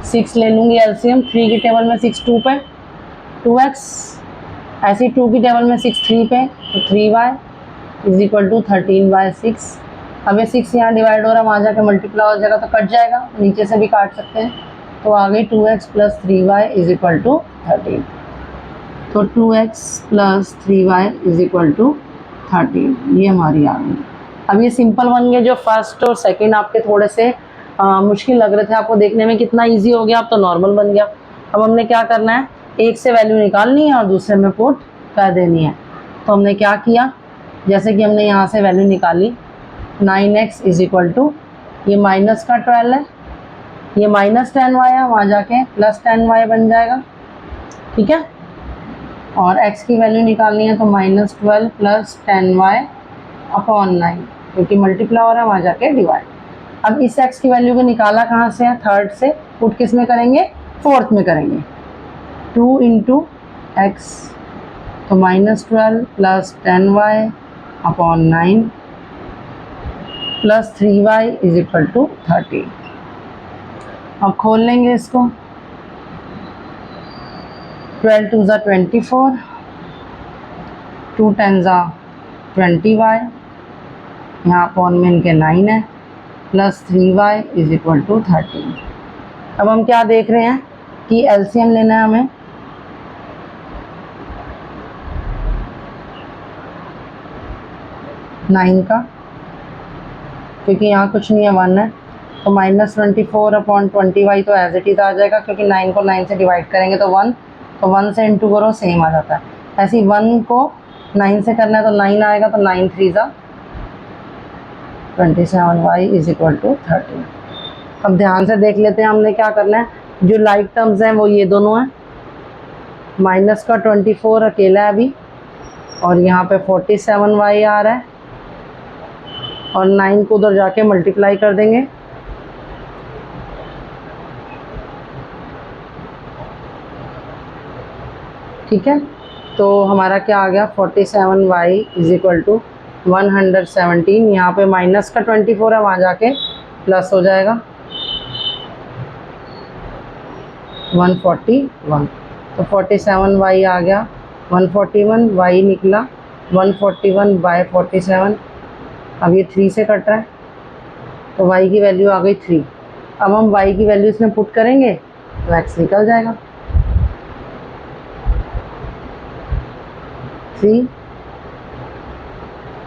S1: 6 ले लूँगी एलसीएम, 3 की टेबल में 6 2 पे, 2x ऐसे 2 की टेबल में 6 3 पे, तो 3y इज इक्वल टू 13/6। अब ये 6 यहाँ डिवाइड हो रहा है, वहाँ जाकर मल्टीप्लाई हो जाएगा तो कट जाएगा, नीचे से भी काट सकते हैं। तो आ गई 2x plus 3y is equal to 13। तो 2x plus 3y is equal to 13, ये हमारी आ गई। अब ये सिंपल बन गए। जो फर्स्ट और सेकंड आपके थोड़े से मुश्किल लग रहे थे आपको देखने में, कितना इजी हो गया, अब तो नॉर्मल बन गया। अब हमने क्या करना है, एक से वैल्यू निकालनी है और दूसरे में पुट कर देनी है। तो हमने क्या किया, जैसे कि हमने यहाँ से वैल्यू निकाली 9x इज इक्वल टू, ये माइनस का 12 है, ये माइनस 10y है, वहाँ जाके प्लस 10y बन जाएगा, ठीक है। और x की वैल्यू निकालनी है तो -12 प्लस 10y अपॉन 9, क्योंकि मल्टीप्लाई हो रहा है, वहाँ जाके डिवाइड। अब इस x की वैल्यू को निकाला कहाँ से है, थर्ड से, पुट किस में करेंगे, फोर्थ में करेंगे। 2 इंटू एक्स, तो -12 plus 10y upon 9 plus 3y is equal to 30। अब खोल लेंगे इसको, 12 2 ज़ा 24, 2 10 ज़ा 20y, यहाँ अपॉन में इनके 9 है, plus 3y is equal to 30। अब हम क्या देख रहे हैं कि एलसीएम लेना है हमें। नाइन का, क्योंकि यहाँ कुछ नहीं है, 1 है, तो -24 अपॉन 20y तो एज इट इज़ आ जाएगा, क्योंकि 9 को 9 से डिवाइड करेंगे तो 1, तो 1 से इंटू करो सेम आ जाता है। ऐसे ही 1 को 9 से करना है तो 9 आएगा, तो 9 3 ज़ा 27y इज इक्वल टू 30। अब ध्यान से देख लेते हैं हमने क्या करना है। जो लाइक टर्म्स हैं वो ये दोनों हैं, माइनस का 24 अकेला है अभी, और यहाँ पे 47y आ रहा है, और 9 को उधर जाके मल्टीप्लाई कर देंगे। ठीक है, तो हमारा क्या आ गया, 47y इज इक्वल टू 117। यहाँ पे माइनस का 24 है, वहाँ जाके प्लस हो जाएगा 141। तो 47y आ गया 141, y निकला 141/47। अब ये 3 से कट रहा है, तो y की वैल्यू आ गई 3। अब हम y की वैल्यू इसमें पुट करेंगे तो x निकल जाएगा 3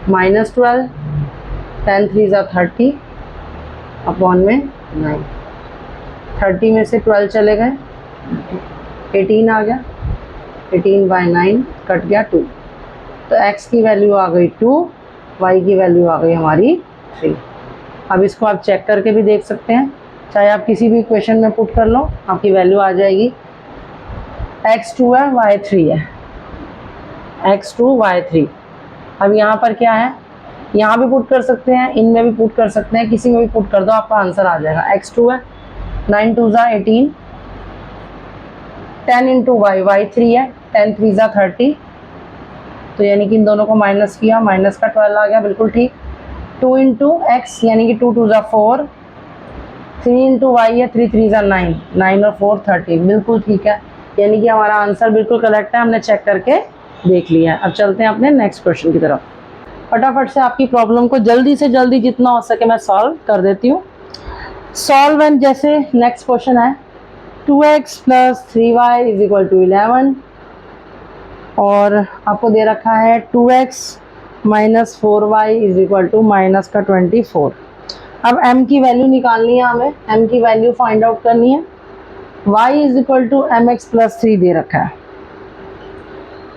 S1: -12, 10 3 ज़ा 30 अपॉन में 9, 30 में से 12 चले गए, 18 आ गया, 18/9 कट गया 2। तो x की वैल्यू आ गई 2, y की वैल्यू आ गई हमारी 3। अब इसको आप चेक करके भी देख सकते हैं, चाहे आप किसी भी इक्वेशन में पुट कर लो, आपकी वैल्यू आ जाएगी। x 2 है, y 3 है, x 2 y 3। अब यहाँ पर क्या है, यहाँ भी पुट कर सकते हैं, इनमें भी पुट कर सकते हैं, किसी में भी पुट कर दो, आपका आंसर आ जाएगा। x 2 है, 9 2 ज़ा 18, 10 इंटू y 3 है, 10 3 ज़ा 30, तो यानी कि इन दोनों को माइनस किया, माइनस का 12 आ गया, बिल्कुल ठीक। 2 इंटू एक्स, यानी कि 2 2 ज़ा 4, 3 इंटू वाई है, 3 3 ज़ा 9, 9 और 4 30, बिल्कुल ठीक है, यानी कि हमारा आंसर बिल्कुल करेक्ट है, हमने चेक करके देख लिया। अब चलते हैं अपने नेक्स्ट क्वेश्चन की तरफ। फटाफट से आपकी प्रॉब्लम को जल्दी से जल्दी जितना हो सके मैं सॉल्व कर देती हूँ। सॉल्व एंड, जैसे नेक्स्ट क्वेश्चन है 2x plus 3y is equal to 11, और आपको दे रखा है 2x minus 4y is equal to minus का 24। अब m की वैल्यू निकालनी है हमें, m की वैल्यू फाइंड आउट करनी है। y is equal to mx plus 3 दे रखा है।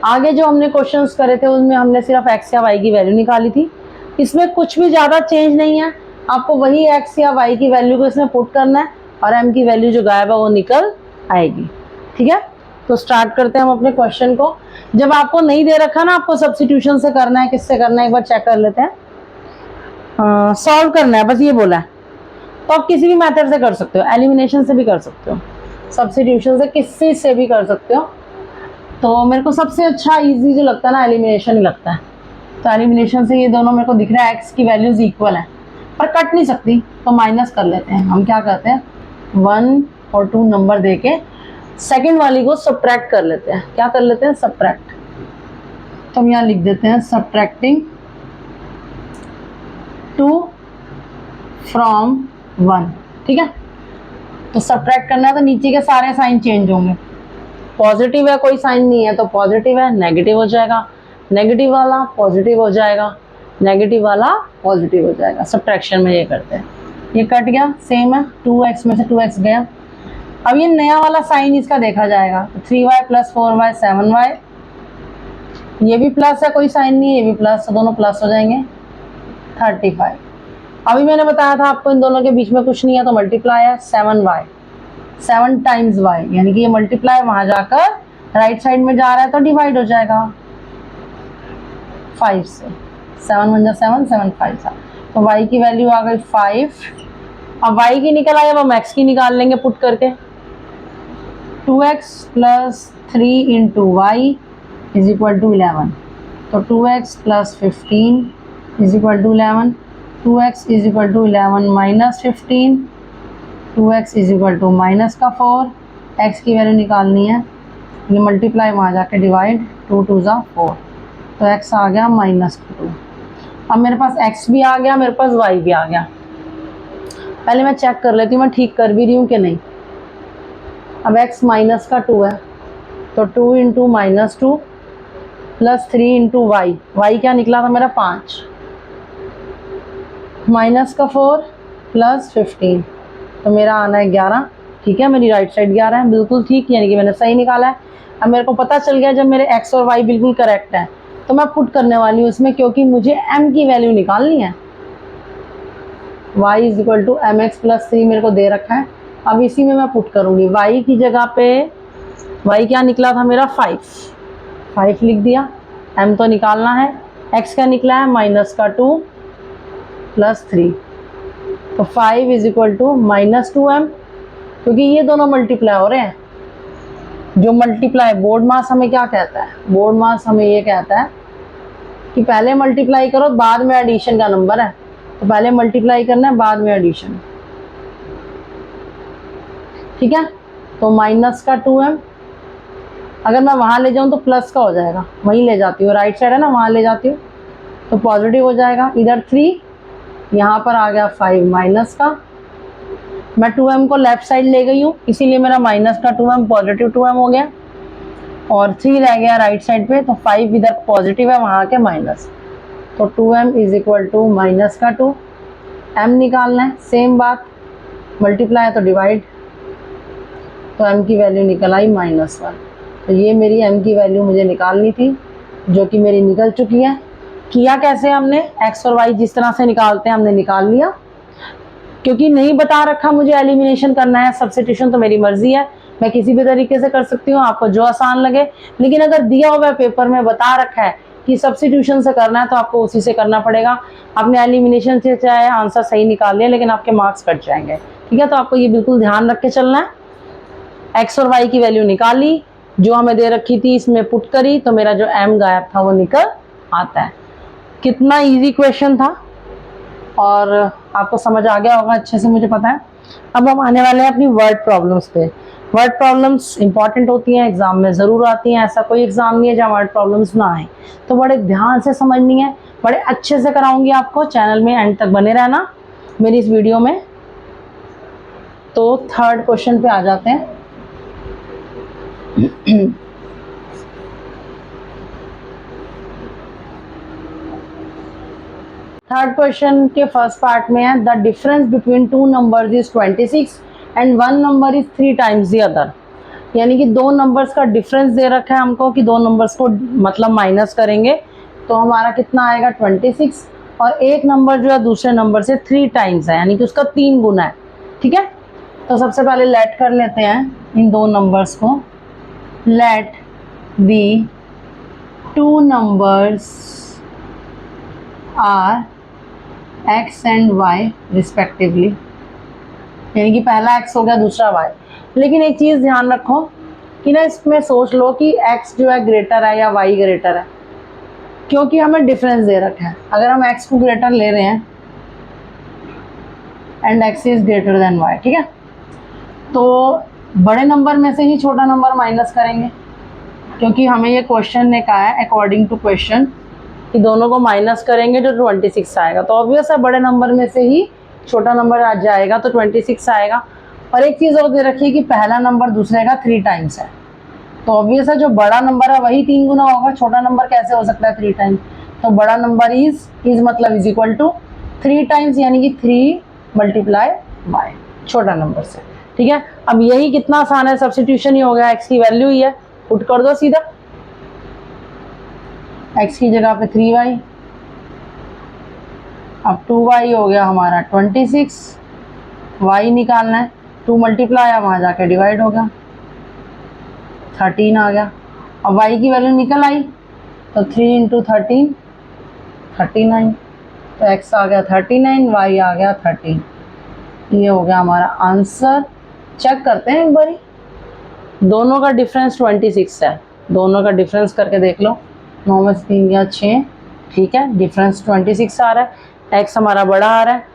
S1: आगे जो हमने क्वेश्चंस करे थे उसमें हमने सिर्फ x या y की वैल्यू निकाली थी, इसमें कुछ भी ज़्यादा चेंज नहीं है, आपको वही x या y की वैल्यू को इसमें पुट करना है और m की वैल्यू जो गायब है वो निकल आएगी। ठीक है, तो स्टार्ट करते हैं हम अपने क्वेश्चन को। जब आपको नहीं दे रखा ना, आपको सब्स्टिट्यूशन से करना है, किससे करना है एक बार चेक कर लेते हैं। सॉल्व करना है, बस ये बोला है, तो आप किसी भी मेथड से कर सकते हो, एलिमिनेशन से भी कर सकते हो, सब्स्टिट्यूशन से, किसी से भी कर सकते हो। तो मेरे को सबसे अच्छा इजी जो लगता है ना, एलिमिनेशन ही लगता है। तो एलिमिनेशन से ये दोनों मेरे को दिख रहा है, एक्स की वैल्यूज इक्वल है पर कट नहीं सकती, तो माइनस कर लेते हैं। हम क्या करते हैं, 1 और 2 नंबर दे के सेकेंड वाली को सब्ट्रैक्ट कर लेते हैं। क्या कर लेते हैं, सब्ट्रैक्ट। तो हम यहाँ लिख देते हैं सब्ट्रैक्टिंग 2 फ्रॉम 1, ठीक है। तो सब्ट्रैक्ट करना है तो नीचे के सारे साइन चेंज होंगे। पॉजिटिव है कोई साइन नहीं है तो पॉजिटिव है, नेगेटिव हो जाएगा, नेगेटिव वाला पॉजिटिव हो जाएगा, नेगेटिव वाला पॉजिटिव हो जाएगा। सब्ट्रैक्शन में ये करते हैं, ये कट गया, सेम है, 2x में से 2x गया। अब ये नया वाला साइन इसका देखा जाएगा, 3y + 4y 7y, ये भी प्लस है, कोई साइन नहीं है, ये भी प्लस, तो दोनों प्लस हो जाएंगे, 35। अभी मैंने बताया था आपको इन दोनों के बीच में कुछ नहीं है तो मल्टीप्लाई है, 7y, 7 टाइम्स y, यानी कि ये मल्टीप्लाई वहां जाकर राइट साइड में जा रहा है तो डिवाइड हो जाएगा 5 से, 7 × 7 7 5 था, तो y की वैल्यू आ गई 5। अब y की निकल आई, अब हम x की निकाल लेंगे पुट करके। 2x + 3 × y = 11, तो 2x + 15 = 11, 2x = 11 - 15, 2x = -4, x की वैल्यू निकालनी है, ये मल्टीप्लाई वहाँ जाके डिवाइड, 2 2 = 4, तो x आ गया -2। अब मेरे पास x भी आ गया, मेरे पास y भी आ गया। पहले मैं चेक कर लेती हूँ मैं ठीक कर भी रही हूँ कि नहीं। अब x -2 है तो 2 × -2 + 3 × y, y क्या निकला था मेरा 5, -4 + 15, तो मेरा आना है 11, ठीक है। मेरी राइट साइड 11 है, बिल्कुल ठीक, यानी कि मैंने सही निकाला है। अब मेरे को पता चल गया जब मेरे x और y बिल्कुल करेक्ट है तो मैं पुट करने वाली हूँ इसमें, क्योंकि मुझे m की वैल्यू निकालनी है। y = mx + 3 मेरे को दे रखा है, अब इसी में मैं पुट करूँगी। y की जगह पे y क्या निकला था मेरा 5 लिख दिया, m तो निकालना है, x का निकला है -2 + 3, तो 5 = -2m, क्योंकि ये दोनों मल्टीप्लाई हो रहे हैं। जो मल्टीप्लाई बोर्ड मास हमें क्या कहता है, बोर्ड मास हमें ये कहता है कि पहले मल्टीप्लाई करो बाद में एडिशन का नंबर है, तो पहले मल्टीप्लाई करना है बाद में एडिशन, ठीक है। तो -2m, अगर मैं वहाँ ले जाऊँ तो प्लस का हो जाएगा, वहीं ले जाती हूँ, राइट साइड है ना, वहाँ ले जाती हूँ तो पॉजिटिव हो जाएगा। इधर 3, यहाँ पर आ गया 5 माइनस का, मैं 2m को लेफ्ट साइड ले गई हूँ इसीलिए मेरा -2m पॉजिटिव 2m हो गया, और 3 रह गया राइट साइड पे, तो 5 इधर पॉजिटिव है वहाँ के माइनस, तो 2m = -2, m निकालना है, सेम बात, मल्टीप्लाई है तो डिवाइड, तो m की वैल्यू निकल आई -1। तो ये मेरी m की वैल्यू मुझे निकालनी थी, जो कि मेरी निकल चुकी है। किया कैसे हमने, x और y जिस तरह से निकालते हैं हमने निकाल लिया, क्योंकि नहीं बता रखा मुझे एलिमिनेशन करना है, सब्स्टिट्यूशन तो मेरी मर्जी है, मैं किसी भी तरीके से कर सकती हूँ, आपको जो आसान लगे। लेकिन अगर दिया हुआ पेपर में बता रखा है कि सब्स्टिट्यूशन से करना है तो आपको उसी से करना पड़ेगा। आपने एलिमिनेशन से चाहे आंसर सही निकाल लिया लेकिन आपके मार्क्स कट जाएंगे, ठीक है। तो आपको ये बिल्कुल ध्यान रख के चलना है। एक्स और वाई की वैल्यू निकाली, जो हमें दे रखी थी इसमें पुट करी, तो मेरा जो m गायब था वो निकल आता है। कितना इजी क्वेश्चन था और आपको समझ आ गया होगा अच्छे से, मुझे पता है। अब हम आने वाले हैं अपनी वर्ड प्रॉब्लम्स पे। वर्ड प्रॉब्लम्स इंपॉर्टेंट होती हैं, एग्जाम में ज़रूर आती हैं, ऐसा कोई एग्जाम नहीं है जहाँ वर्ड प्रॉब्लम्स ना आए। तो बड़े ध्यान से समझनी है, बड़े अच्छे से कराऊंगी आपको, चैनल में एंड तक बने रहना मेरी इस वीडियो में। तो थर्ड क्वेश्चन पे आ जाते हैं। थर्ड क्वेश्चन के फर्स्ट पार्ट में है, the difference between two numbers is 26 and one number is 3 times the other. यानी कि दो नंबर्स का डिफरेंस दे रखा है हमको कि दो नंबर्स को मतलब माइनस करेंगे तो हमारा कितना आएगा 26, और एक नंबर जो है दूसरे नंबर से 3 टाइम्स है, यानी कि उसका 3 गुना है, ठीक है। तो सबसे पहले लेट कर लेते हैं इन दो नंबर्स को। Let the two numbers are x and y respectively, यानी कि पहला x हो गया दूसरा y। लेकिन एक चीज़ ध्यान रखो कि ना इसमें सोच लो कि x जो है ग्रेटर है या y ग्रेटर है, क्योंकि हमें डिफरेंस दे रखा है। अगर हम x को ग्रेटर ले रहे हैं and x is greater than y, ठीक है, तो बड़े नंबर में से ही छोटा नंबर माइनस करेंगे, क्योंकि हमें ये क्वेश्चन ने कहा है अकॉर्डिंग टू क्वेश्चन कि दोनों को माइनस करेंगे तो 26 आएगा। तो ऑब्वियस है बड़े नंबर में से ही छोटा नंबर आ जाएगा, तो 26 आएगा। और एक चीज़ और दे रखी है कि पहला नंबर दूसरे का 3 टाइम्स है, तो ऑब्वियस है जो बड़ा नंबर है वही 3 गुना होगा, छोटा नंबर कैसे हो सकता है 3 टाइम्स। तो बड़ा नंबर इज मतलब इज इक्वल टू 3 टाइम्स, यानी कि 3 मल्टीप्लाई बाय छोटा नंबर से। ठीक है, अब यही कितना आसान है, सब्स्टिट्यूशन ही हो गया, एक्स की वैल्यू ही है, पुट कर दो सीधा। एक्स की जगह पे 3y, अब 2y हो गया हमारा 26, y निकालना है, 2 मल्टीप्लाई वहाँ जाके डिवाइड हो गया, 13 आ गया। अब y की वैल्यू निकल आई तो 3 इंटू 13 39, तो x आ गया 39, y आ गया 13। ये हो गया हमारा आंसर। चेक करते हैं एक बारी, दोनों का डिफरेंस 26 है, दोनों का डिफरेंस करके देख लो, 9 में से 3 गया 6, ठीक है, डिफरेंस 26 आ रहा है, x हमारा बड़ा आ रहा है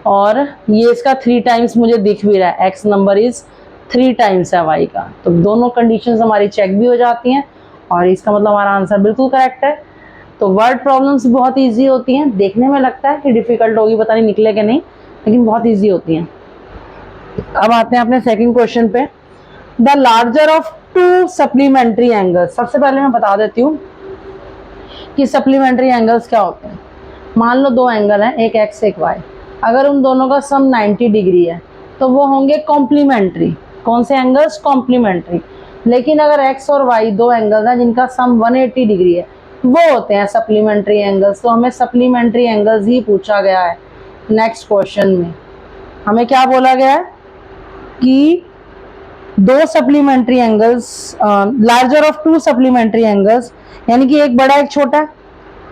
S1: और ये इसका 3 टाइम्स मुझे दिख भी रहा है, x नंबर इज 3 टाइम्स है y का। तो दोनों कंडीशंस हमारी चेक भी हो जाती हैं और इसका मतलब हमारा आंसर बिल्कुल करेक्ट है। तो वर्ड प्रॉब्लम्स बहुत ईजी होती हैं, देखने में लगता है कि डिफिकल्ट होगी, पता नहीं निकले कि नहीं, लेकिन बहुत ईजी होती हैं। अब आते हैं अपने सेकंड क्वेश्चन पे, the larger of 2 supplementary angles. सबसे पहले मैं बता देती हूँ कि सप्लीमेंट्री एंगल्स क्या होते हैं। मान लो 2 एंगल हैं, एक एक्स एक वाई, अगर उन दोनों का सम 90 डिग्री है तो वो होंगे कॉम्प्लीमेंट्री। कौन से एंगल्स? कॉम्प्लीमेंट्री। लेकिन अगर एक्स और वाई 2 एंगल्स हैं जिनका सम 180 डिग्री है, वो होते हैं सप्लीमेंट्री एंगल्स। तो हमें सप्लीमेंट्री एंगल्स ही पूछा गया है नेक्स्ट क्वेश्चन में। हमें क्या बोला गया है कि 2 supplementary angles, larger of 2 supplementary angles, यानी कि एक बड़ा एक छोटा,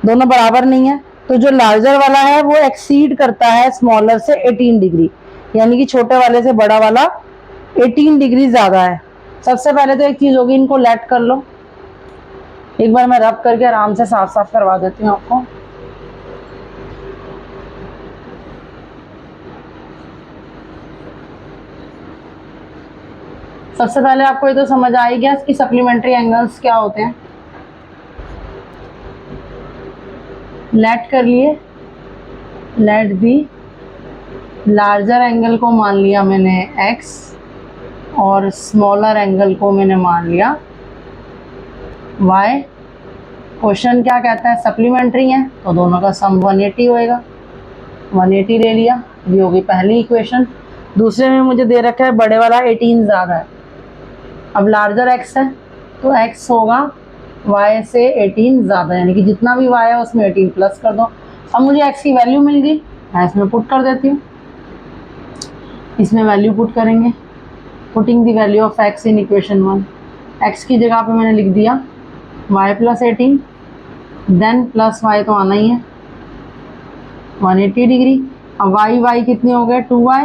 S1: दोनों बराबर नहीं है, तो जो लार्जर वाला है वो एक्सीड करता है स्मॉलर से 18 डिग्री, यानी कि छोटे वाले से बड़ा वाला 18 डिग्री ज्यादा है। सबसे पहले तो एक चीज होगी, इनको लेट कर लो, एक बार मैं रब करके आराम से साफ साफ करवा देती हूँ आपको। सबसे पहले आपको ये तो समझ आ ही गया कि सप्लीमेंट्री एंगल्स क्या होते हैं। लेट कर लिए, लेट दी लार्जर एंगल को मान लिया मैंने x और स्मॉलर एंगल को मैंने मान लिया y। क्वेश्चन क्या कहता है? सप्लीमेंट्री है तो दोनों का सम 180 होएगा, 180 ले लिया, ये होगी पहली इक्वेशन। दूसरे में मुझे दे रखा है बड़े वाला 18 ज़्यादा है, अब लार्जर x है तो x होगा y से 18 ज़्यादा, यानी कि जितना भी y है उसमें 18 प्लस कर दो। अब मुझे x की वैल्यू मिल गई, मैं इसमें पुट कर देती हूँ, इसमें वैल्यू पुट करेंगे, putting the value of x in equation 1। x की जगह पे मैंने लिख दिया y plus 18, then plus y तो आना ही है 180 डिग्री। अब y कितने हो गए? 2y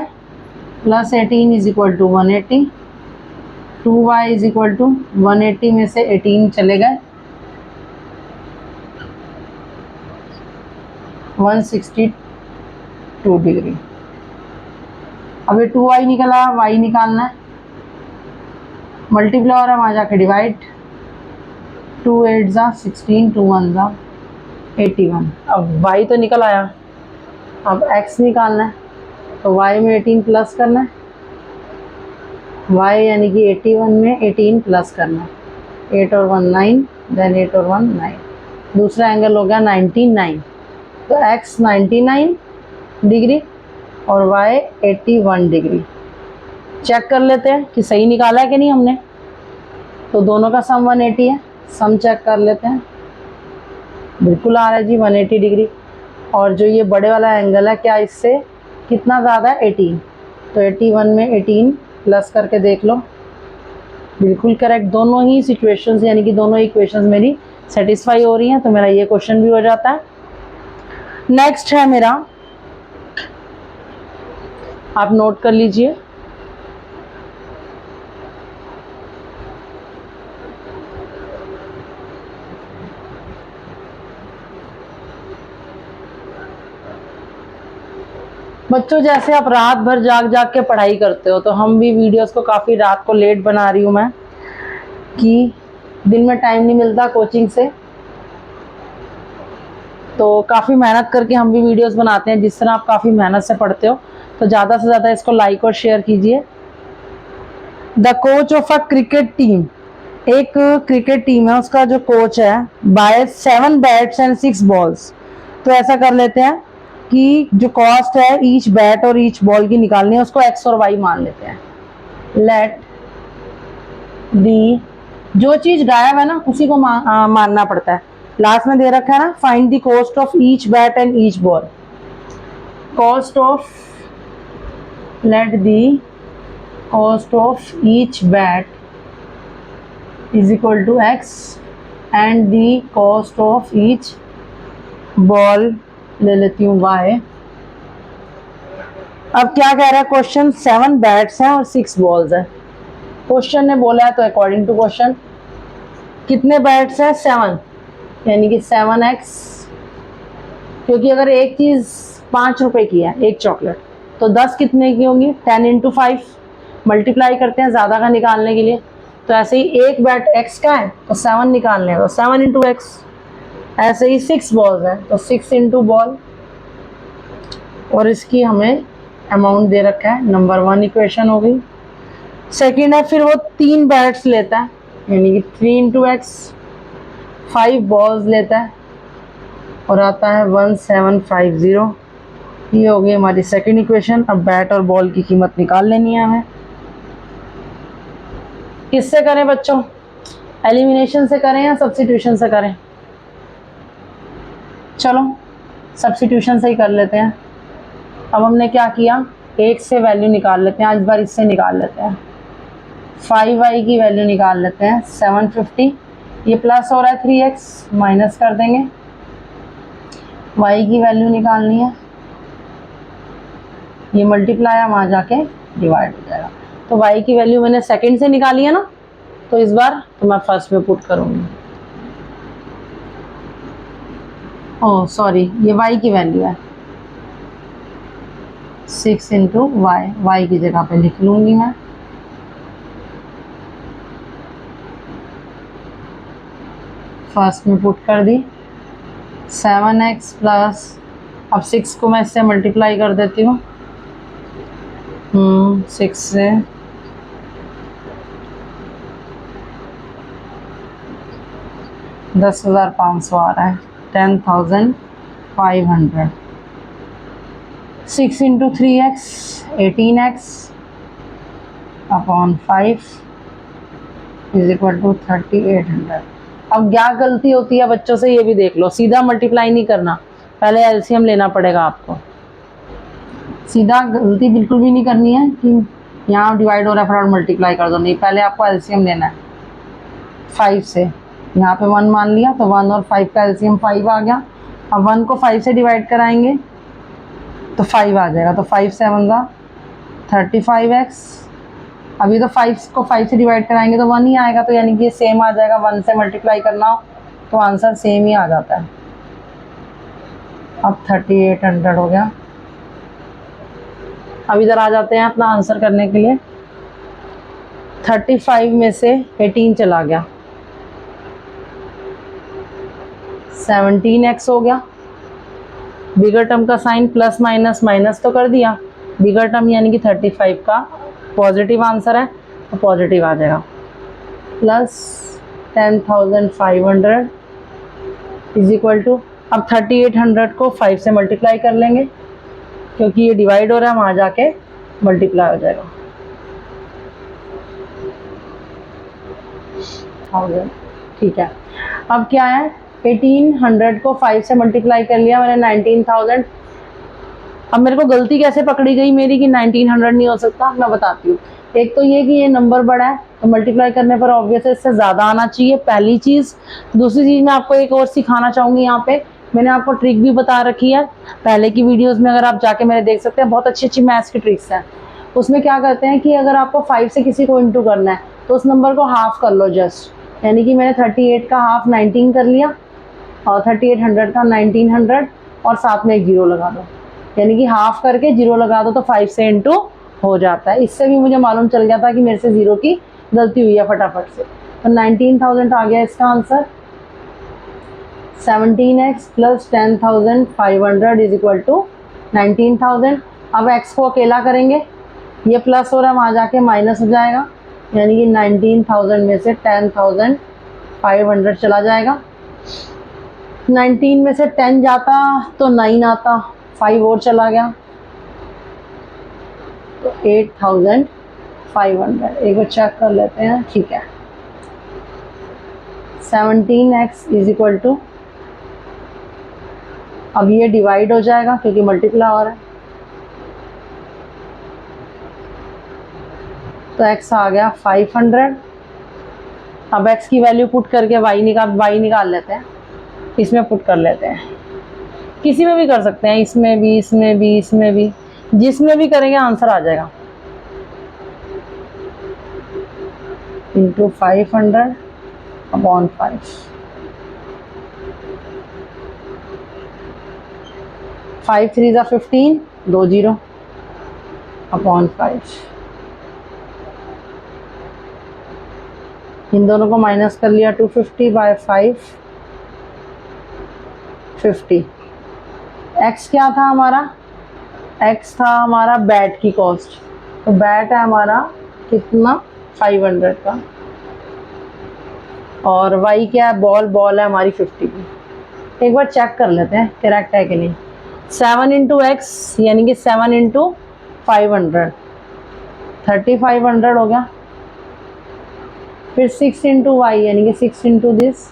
S1: plus 18 is equal to 180, 2y is equal to 180 में से 18 चले गए 162 डिग्री। अब ये 2y निकला, y निकालना है, मल्टीप्लाई हो रहा है वहाँ जाके डिवाइड, 2 8 जा 16, 2 1 जा 81। अब y तो निकल आया, अब x निकालना है तो y में 18 प्लस करना है, y यानी कि 81 में 18 प्लस करना है, 8 और 1 9, देन 8 और 1 9। दूसरा एंगल हो गया 99, तो x 99 डिग्री और y 81 डिग्री। चेक कर लेते हैं कि सही निकाला है कि नहीं हमने। तो दोनों का सम 180 है, सम चेक कर लेते हैं, बिल्कुल आ रहा है जी 180 डिग्री। और जो ये बड़े वाला एंगल है क्या इससे कितना ज़्यादा है? 18, तो 81 में 18 प्लस करके देख लो, बिल्कुल करेक्ट। दोनों ही सिचुएशंस यानी कि दोनों इक्वेशंस मेरी सेटिस्फाई हो रही हैं, तो मेरा ये क्वेश्चन भी हो जाता है। नेक्स्ट है मेरा, आप नोट कर लीजिए, बच्चों जैसे आप रात भर जाग जाग के पढ़ाई करते हो, तो हम भी वीडियोस को काफ़ी रात को लेट बना रही हूँ मैं, कि दिन में टाइम नहीं मिलता कोचिंग से, तो काफ़ी मेहनत करके हम भी वीडियोस बनाते हैं। जिस तरह आप काफ़ी मेहनत से पढ़ते हो, तो ज़्यादा से ज़्यादा इसको लाइक और शेयर कीजिए। The coach of a cricket team, एक क्रिकेट टीम है, उसका जो कोच है, बाय 7 बैट्स एंड 6 बॉल्स। तो ऐसा कर लेते हैं कि जो कॉस्ट है ईच बैट और ईच बॉल की निकालनी है, उसको एक्स और वाई मान लेते हैं। लेट दी, जो चीज़ गायब है ना उसी को मानना पड़ता है। लास्ट में दे रखा है ना, find the cost of each bat and each ball. Cost of, let the cost of each bat is equal to x and the cost of each ball ले लेती हूँ y। अब क्या कह रहा है क्वेश्चन, 7 बैट्स हैं और 6 बॉल्स है। क्वेश्चन ने बोला है तो अकॉर्डिंग टू क्वेश्चन कितने बैट्स है, 7, यानी कि 7x, क्योंकि अगर एक चीज़ 5 रुपए की है, एक चॉकलेट, तो 10 कितने की होंगी, 10 इंटू 5, मल्टीप्लाई करते हैं ज़्यादा का निकालने के लिए। तो ऐसे ही एक बैट x का है तो 7 निकालने हैं, तो 7 इंटू एक्स। ऐसे ही 6 बॉल्स हैं तो 6 इंटू बॉल, और इसकी हमें अमाउंट दे रखा है। नंबर 1 इक्वेशन हो गई। सेकेंड है, फिर वो 3 बैट्स लेता है, यानी कि 3 इंटू एक्स, 5 बॉल्स लेता है और आता है 1750। ये हो गई हमारी सेकेंड इक्वेशन। अब बैट और बॉल की कीमत निकाल लेनी है हमें। किससे करें बच्चों, एलिमिनेशन से करें या सब्स्टिट्यूशन से करें? चलो सब्स्टिट्यूशन से ही कर लेते हैं। अब हमने क्या किया, एक से वैल्यू निकाल लेते हैं, इस बार इससे निकाल लेते हैं। 5y की वैल्यू निकाल लेते हैं 750, ये प्लस हो रहा है 3x, माइनस कर देंगे। y की वैल्यू निकालनी है, ये मल्टीप्लाई है, वहाँ जाके डिवाइड हो जाएगा। तो y की वैल्यू मैंने सेकंड से निकाली है ना, तो इस बार तो मैं फर्स्ट में पुट करूँगी। ओह सॉरी, ये y की वैल्यू है 6 इंटू वाई, वाई की जगह पे लिख लूँगी मैं। फर्स्ट में पुट कर दी 7x प्लस, अब 6 को मैं इससे मल्टीप्लाई कर देती हूँ, 6 से 10,500 आ रहा है, 10,500। 6 into 3x 18x upon 5 is equal to 3800। अब क्या गलती होती है बच्चों से, ये भी देख लो, सीधा मल्टीप्लाई नहीं करना, पहले एलसीएम लेना पड़ेगा आपको। सीधा गलती बिल्कुल भी नहीं करनी है कि यहाँ डिवाइड हो रहा है फटाफट मल्टीप्लाई कर दो, नहीं, पहले आपको एलसीएम लेना है। 5 से यहाँ पे 1 मान लिया तो 1 और 5 का एलसीएम 5 आ गया। अब 1 को 5 से डिवाइड कराएंगे तो 5 आ जाएगा, तो 5 7 का 35x। अभी तो 5 को 5 से डिवाइड कराएंगे तो 1 ही आएगा, तो यानी कि ये सेम आ जाएगा। 1 से मल्टीप्लाई करना हो तो आंसर सेम ही आ जाता है। अब 3800 हो गया। अब इधर आ जाते हैं अपना आंसर करने के लिए। 35 में से 18 चला गया, 17x हो गया। बिगर टर्म का साइन प्लस माइनस माइनस तो कर दिया, बिगर टर्म यानी कि 35 का पॉजिटिव आंसर है तो पॉजिटिव आ जाएगा। प्लस 10,500 इज इक्वल टू, अब 3800 को 5 से मल्टीप्लाई कर लेंगे, क्योंकि ये डिवाइड हो रहा है, वहाँ जाके मल्टीप्लाई हो जाएगा। 1000, ठीक है। अब क्या है, 1800 को 5 से मल्टीप्लाई कर लिया मैंने, 19,000। अब मेरे को गलती कैसे पकड़ी गई मेरी कि 1900 नहीं हो सकता, मैं बताती हूँ। एक तो ये कि ये नंबर बड़ा है तो मल्टीप्लाई करने पर ऑब्वियस है इससे ज़्यादा आना चाहिए, पहली चीज़। दूसरी चीज़ मैं आपको एक और सिखाना चाहूँगी, यहाँ पे मैंने आपको ट्रिक भी बता रखी है पहले की वीडियोज़ में, अगर आप जाके मेरे देख सकते हैं, बहुत अच्छी अच्छी मैथ्स की ट्रिक्स हैं। उसमें क्या करते हैं कि अगर आपको 5 से किसी को इंटू करना है तो उस नंबर को हाफ कर लो जस्ट, यानी कि मैंने 38 का हाफ 19 कर लिया और 3800 का 1900 और साथ में एक जीरो लगा दो, यानी कि हाफ करके जीरो लगा दो तो 5 से इंटू हो जाता है। इससे भी मुझे मालूम चल गया था कि मेरे से जीरो की गलती हुई है फटाफट से। तो 19,000 आ गया इसका answer. 17x plus 10,500 is equal to 19,000। अब x को अकेला करेंगे, ये प्लस हो रहा है, वहाँ जाके माइनस हो जाएगा, यानी कि 19,000 में से 10,500 चला जाएगा। 19 में से 10 जाता तो 9 आता, 5 और चला गया तो 8,500। एक बार चेक कर लेते हैं, ठीक है। 17x इज इक्वल टू, अब ये डिवाइड हो जाएगा क्योंकि मल्टीप्लाई हो रहा है, तो x आ गया 500। अब x की वैल्यू पुट करके y निकाल लेते हैं, इसमें पुट कर लेते हैं, किसी में भी कर सकते हैं, इसमें भी, इसमें भी, इसमें भी, जिसमें भी करेंगे आंसर आ जाएगा। इंटू 500 अपॉन 5, 5 3 ज़ा 15, 2 0 अपॉन 5। इन दोनों को माइनस कर लिया, 250 बाय 5 50। x क्या था हमारा, x था हमारा बैट की कॉस्ट, तो बैट है हमारा कितना 500 का, और y क्या है, बॉल है हमारी 50 की। एक बार चेक कर लेते हैं करेक्ट है कि नहीं। 7 इंटू एक्स यानी कि 7 इंटू 500, 3500 हो गया। फिर 6 इंटू वाई यानी कि 6 इंटू दिस,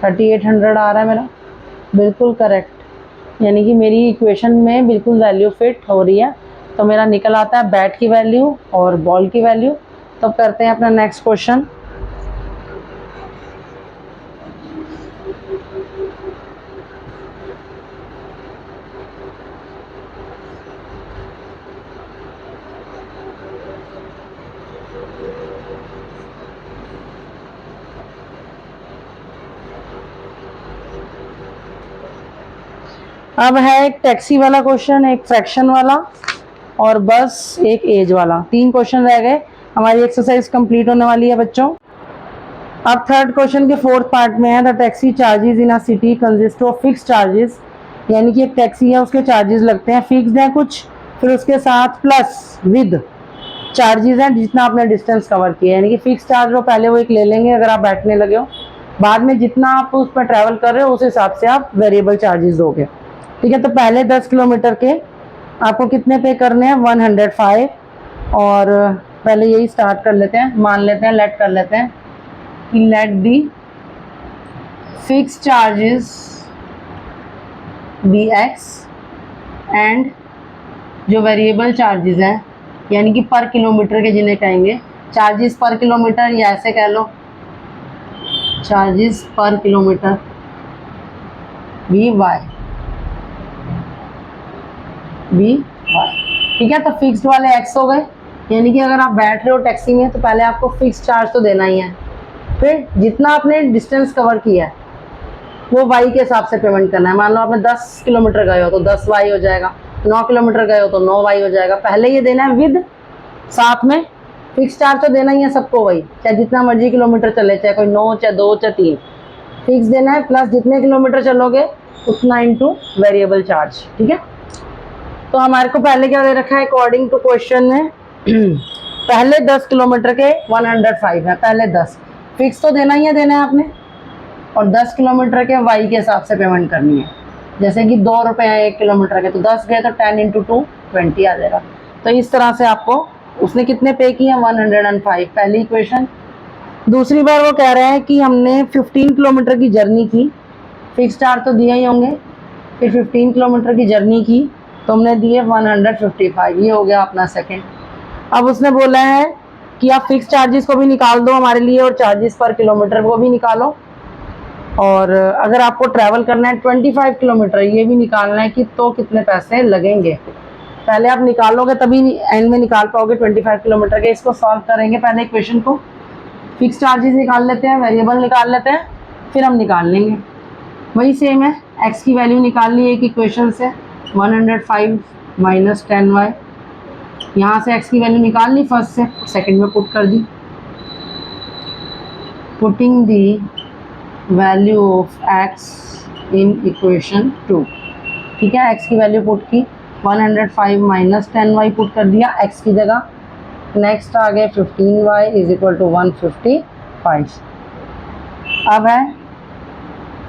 S1: 3800 आ रहा है मेरा, बिल्कुल करेक्ट, यानी कि मेरी इक्वेशन में बिल्कुल वैल्यू फिट हो रही है। तो मेरा निकल आता है बैट की वैल्यू और बॉल की वैल्यू। तो करते हैं अपना नेक्स्ट क्वेश्चन। अब है एक टैक्सी वाला क्वेश्चन, एक फ्रैक्शन वाला और बस एक एज वाला। 3 क्वेश्चन रह गए, हमारी एक्सरसाइज कंप्लीट होने वाली है बच्चों। अब थर्ड क्वेश्चन के फोर्थ पार्ट में है, the taxi charges in a city consist of fix charges, यानी कि एक टैक्सी है उसके चार्जेस लगते हैं, फिक्स्ड है कुछ, फिर उसके साथ प्लस विद चार्जेस हैं जितना आपने डिस्टेंस कवर किया, यानी कि फिक्स चार्ज हो पहले वो एक ले लेंगे अगर आप बैठने लगे हो, बाद में जितना आप उस पर ट्रैवल कर रहे हो उस हिसाब से आप वेरिएबल चार्जेस दोगे, ठीक है। तो पहले 10 किलोमीटर के आपको कितने पे करने हैं, 105। और पहले यही स्टार्ट कर लेते हैं, मान लेते हैं, लेट कर लेते हैं कि let the fixed charges be X and जो वेरिएबल चार्जेस हैं यानी कि पर किलोमीटर के जिन्हें कहेंगे चार्जेस पर किलोमीटर, या ऐसे कह लो चार्जेस पर किलोमीटर बी वाई, ठीक है। तो फिक्स्ड वाले एक्स हो गए, यानी कि अगर आप बैठ रहे हो टैक्सी में तो पहले आपको फिक्स चार्ज तो देना ही है, फिर जितना आपने डिस्टेंस कवर किया है वो वाई के हिसाब से पेमेंट करना है। मान लो आपने 10 किलोमीटर गए हो तो 10 वाई हो जाएगा, 9 किलोमीटर गए हो तो 9 वाई हो जाएगा। पहले ये देना है विद, साथ में फिक्स चार्ज तो देना ही है सबको, वही चाहे जितना मर्जी किलोमीटर चले, चाहे कोई 9 चाहे 2 चाहे 3 फिक्स देना है, प्लस जितने किलोमीटर चलोगे उतना इंटू वेरिएबल चार्ज, ठीक है। तो हमारे को पहले क्या दे रखा है अकॉर्डिंग टू क्वेश्चन में पहले 10 किलोमीटर के 105 है, पहले 10 फिक्स तो देना ही है, देना है आपने, और 10 किलोमीटर के वाई के हिसाब से पेमेंट करनी है। जैसे कि 2 रुपये हैं 1 किलोमीटर के, तो 10 गए तो 10 इंटू 2 20 आ जाएगा। तो इस तरह से आपको, उसने कितने पे किए, 105 पहली इक्वेशन। दूसरी बार वो कह रहे हैं कि हमने 15 किलोमीटर की जर्नी की, फिक्स चार्ज तो दिए ही होंगे, फिर 15 किलोमीटर की जर्नी की तो हमने दिए 155, ये हो गया अपना सेकंड। अब उसने बोला है कि आप फिक्स चार्जेस को भी निकाल दो हमारे लिए और चार्जेस पर किलोमीटर को भी निकालो, और अगर आपको ट्रैवल करना है 25 किलोमीटर ये भी निकालना है कि तो कितने पैसे लगेंगे। पहले आप निकालोगे तभी एंड में निकाल पाओगे 25 किलोमीटर के। इसको सॉल्व करेंगे, पहले इक्वेशन को, फिक्स चार्जेस निकाल लेते हैं, वेरिएबल निकाल लेते हैं, फिर हम निकाल लेंगे। वही सेम है, एक्स की वैल्यू निकाल ली एक इक्वेशन से, 105 माइनस 10y यहाँ से x की वैल्यू निकाल ली फर्स्ट से, सेकंड में पुट कर दी। Putting the value of x in equation 2, ठीक है। x की वैल्यू पुट की, 105 माइनस 10y पुट कर दिया x की जगह। नेक्स्ट आ गए 15y इज इक्वल टू 155। अब है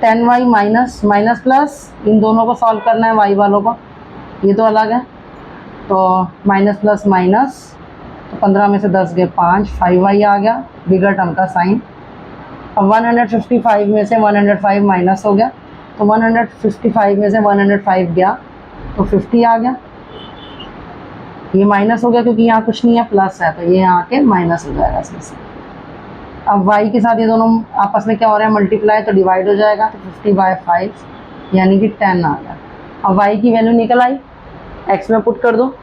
S1: 10y माइनस माइनस प्लस, इन दोनों को सॉल्व करना है y वालों को, ये तो अलग है, तो माइनस प्लस माइनस, तो 15 में से 10 गए 5, 5y आ गया, बिगर टर्म का साइन। अब 155 में से 105 माइनस हो गया, तो 155 में से 105 गया तो 50 आ गया। ये माइनस हो गया क्योंकि यहाँ कुछ नहीं है, प्लस है, तो ये यहाँ के माइनस हो जाएगा इसमें से। अब y के साथ ये दोनों आपस में क्या हो रहा है, मल्टीप्लाई, तो डिवाइड हो जाएगा, तो 50/5 यानी कि 10 आ गया। अब y की वैल्यू निकल आई, x में पुट कर दो,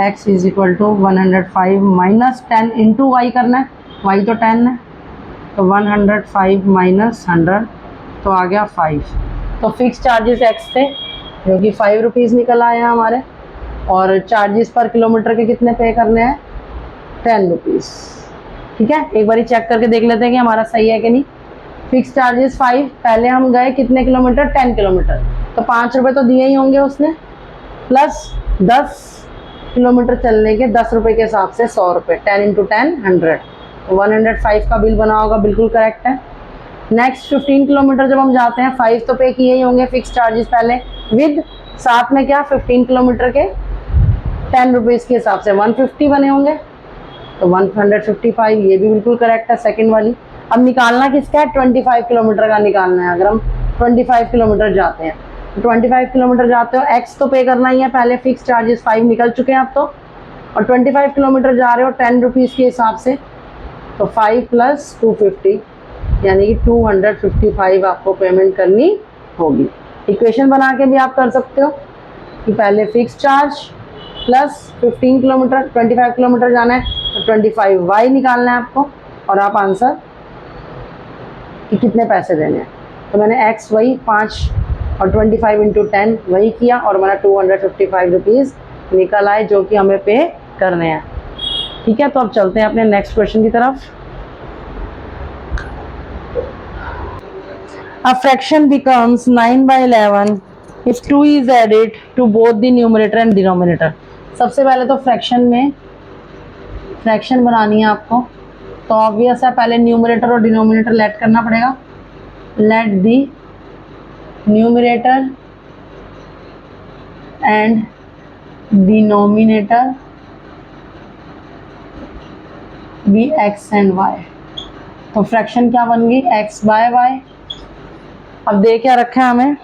S1: x is equal to 105 minus 10 into Y करना है, y तो 10 है, तो 105 माइनस 100, तो आ गया 5। तो फिक्स चार्जेस x थे जो कि 5 रुपीज़ निकल आए हैं हमारे, और चार्जेस पर किलोमीटर के कितने पे करने हैं, 10 रुपीज़, ठीक है। एक बार चेक करके देख लेते हैं कि हमारा सही है कि नहीं। फिक्स चार्जेस 5, पहले हम गए कितने किलोमीटर, 10 किलोमीटर, तो 5 रुपये तो दिए ही होंगे उसने, प्लस 10 किलोमीटर चलने के 10 रुपये के हिसाब से 100 रुपये, 10 इंटू 10 100, तो 105 का बिल बना होगा, बिल्कुल करेक्ट है। नेक्स्ट 15 किलोमीटर जब हम जाते हैं, 5 तो पे किए ही होंगे फिक्स चार्जेस पहले, विद साथ में क्या 15 किलोमीटर के 10 रुपीज़ के हिसाब से 150 बने होंगे, तो 155, ये भी बिल्कुल करेक्ट है सेकंड वाली। अब निकालना किसका है, 25 किलोमीटर का निकालना है। अगर हम 25 किलोमीटर जाते हैं, तो 25 किलोमीटर जाते हो, एक्स तो पे करना ही है पहले, फिक्स चार्जेस 5 निकल चुके हैं अब तो, और 25 किलोमीटर जा रहे हो 10 रुपीज़ के हिसाब से, तो 5 + 250 यानी कि 255 आपको पेमेंट करनी होगी। इक्वेशन बना के भी आप कर सकते हो कि पहले fix charge plus 15 kilometre, 25 kilometre जाना है तो 25y निकालना है आपको, और आप आंसर कि कितने पैसे देने हैं। तो मैंने x वही 5 और 25 इंटू 10 वही किया, और हमारा 255 रुपीज़ निकल आए जो कि हमें पे करने हैं, ठीक है। तो अब चलते हैं अपने नेक्स्ट क्वेश्चन की तरफ। A fraction becomes 9/11 if 2 is added to both the numerator and denominator। सबसे पहले तो फ्रैक्शन बनानी है आपको, तो ऑब्वियस है पहले न्यूमरेटर और डिनोमिनेटर लेट करना पड़ेगा। Let the numerator and denominator be x and y। तो फ्रैक्शन क्या बन गई, x/y। अब दे क्या रखा है हमें,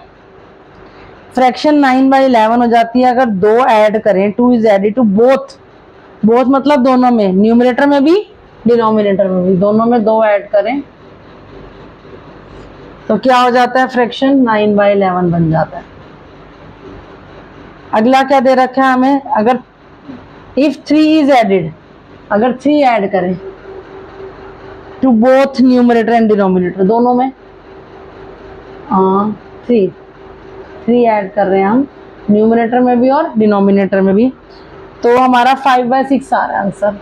S1: फ्रैक्शन 9/11 हो जाती है अगर 2 ऐड करें, 2 इज एडेड टू बोथ मतलब दोनों में, न्यूमरेटर में भी डिनोमिनेटर में भी, दोनों में 2 ऐड करें तो क्या हो जाता है, फ्रैक्शन 9/11 बन जाता है। अगला क्या दे रखा है हमें, अगर इफ 3 इज एडेड, अगर 3 ऐड करें to both numerator and denominator, दोनों में 3 ऐड कर रहे हैं हम, न्यूमरेटर में भी और डिनोमिनेटर में भी, तो हमारा 5/6 आ रहा है आंसर।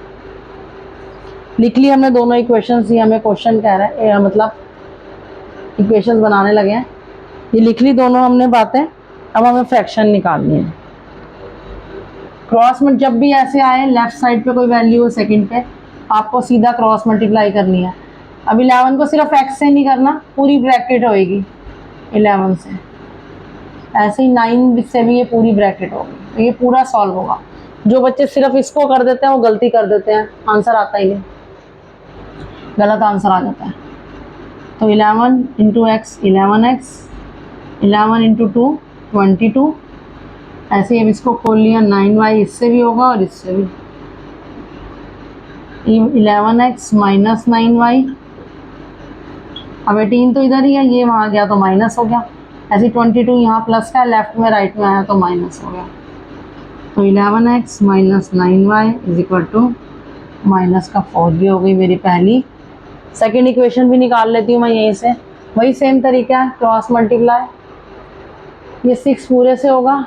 S1: लिख ली हमने दोनों इक्वेशंस, ये हमें क्वेश्चन कह रहा है, मतलब इक्वेशंस बनाने लगे हैं, ये लिख ली दोनों हमने बातें। अब हमें फ्रैक्शन निकालनी है। क्रॉस में जब भी ऐसे आए, लेफ्ट साइड पे कोई वैल्यू हो सेकंड पे, आपको सीधा क्रॉस मल्टीप्लाई करनी है। अब 11 को सिर्फ x से नहीं करना, पूरी ब्रैकेट होएगी 11 से, ऐसे ही 9 से भी ये पूरी ब्रैकेट होगी, तो ये पूरा सॉल्व होगा। जो बच्चे सिर्फ इसको कर देते हैं वो गलती कर देते हैं, आंसर आता ही नहीं, गलत आंसर आ जाता है। तो 11 इंटू एक्स 11x, 11 इंटू 2 22, ऐसे ही अब इसको खोल लिया, 9y इससे भी होगा और इससे भी, 11x माइनस 9y, अब 18 तो इधर ही है, ये वहाँ गया तो माइनस हो गया, ऐसे 22 यहाँ प्लस का, लेफ्ट में राइट में आया तो माइनस हो गया, तो 11x minus 9y is equal to minus का 4 भी हो गई मेरी पहली। सेकेंड इक्वेशन भी निकाल लेती हूँ मैं यहीं से, वही सेम तरीका है, क्रॉस मल्टीप्लाई, ये 6 पूरे से होगा,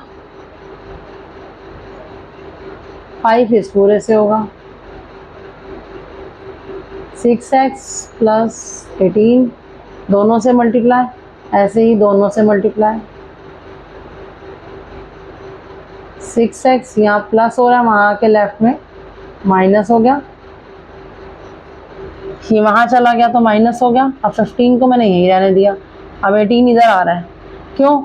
S1: 5 इस पूरे से होगा, 6x प्लस 18 दोनों से मल्टीप्लाई, ऐसे ही दोनों से मल्टीप्लाई, 6x यहाँ प्लस हो रहा है, वहाँ के लेफ्ट में माइनस हो गया, ये वहाँ चला गया तो माइनस हो गया। अब 15 को मैंने यहीं रहने दिया, अब 18 इधर आ रहा है। क्यों?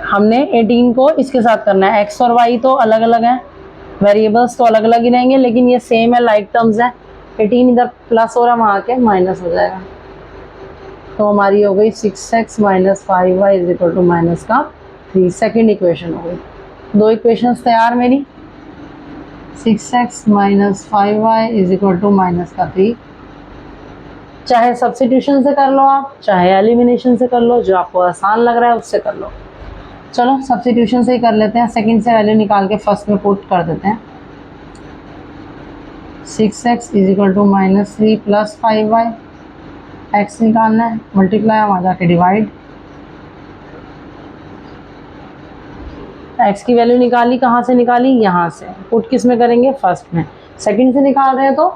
S1: हमने 18 को इसके साथ करना है। x और y तो अलग अलग हैं, वेरिएबल्स तो अलग अलग ही रहेंगे, लेकिन ये सेम है, लाइक टर्म्स है। 18 इधर प्लस हो रहा है, वहाँ के माइनस हो जाएगा, तो हमारी हो गई 6x minus 5y is equal to minus का 3। सेकेंड इक्वेशन हो गई। दो इक्वेशंस तैयार मेरी, 6x minus 5y is equal to minus का 3। चाहे सब्स्टिट्यूशन से कर लो आप, चाहे एलिमिनेशन से कर लो, जो आपको आसान लग रहा है उससे कर लो। चलो सब्स्टिट्यूशन से ही कर लेते हैं, सेकंड से वैल्यू निकाल के फर्स्ट में पुट कर देते हैं। 6x is equal to minus 3 plus 5y, x निकालना है, मल्टीप्लाई वहाँ जाके डिवाइड, x की वैल्यू निकाली, कहाँ से निकाली? यहाँ से। पुट किस में करेंगे? फर्स्ट में। सेकंड से निकाल रहे हैं तो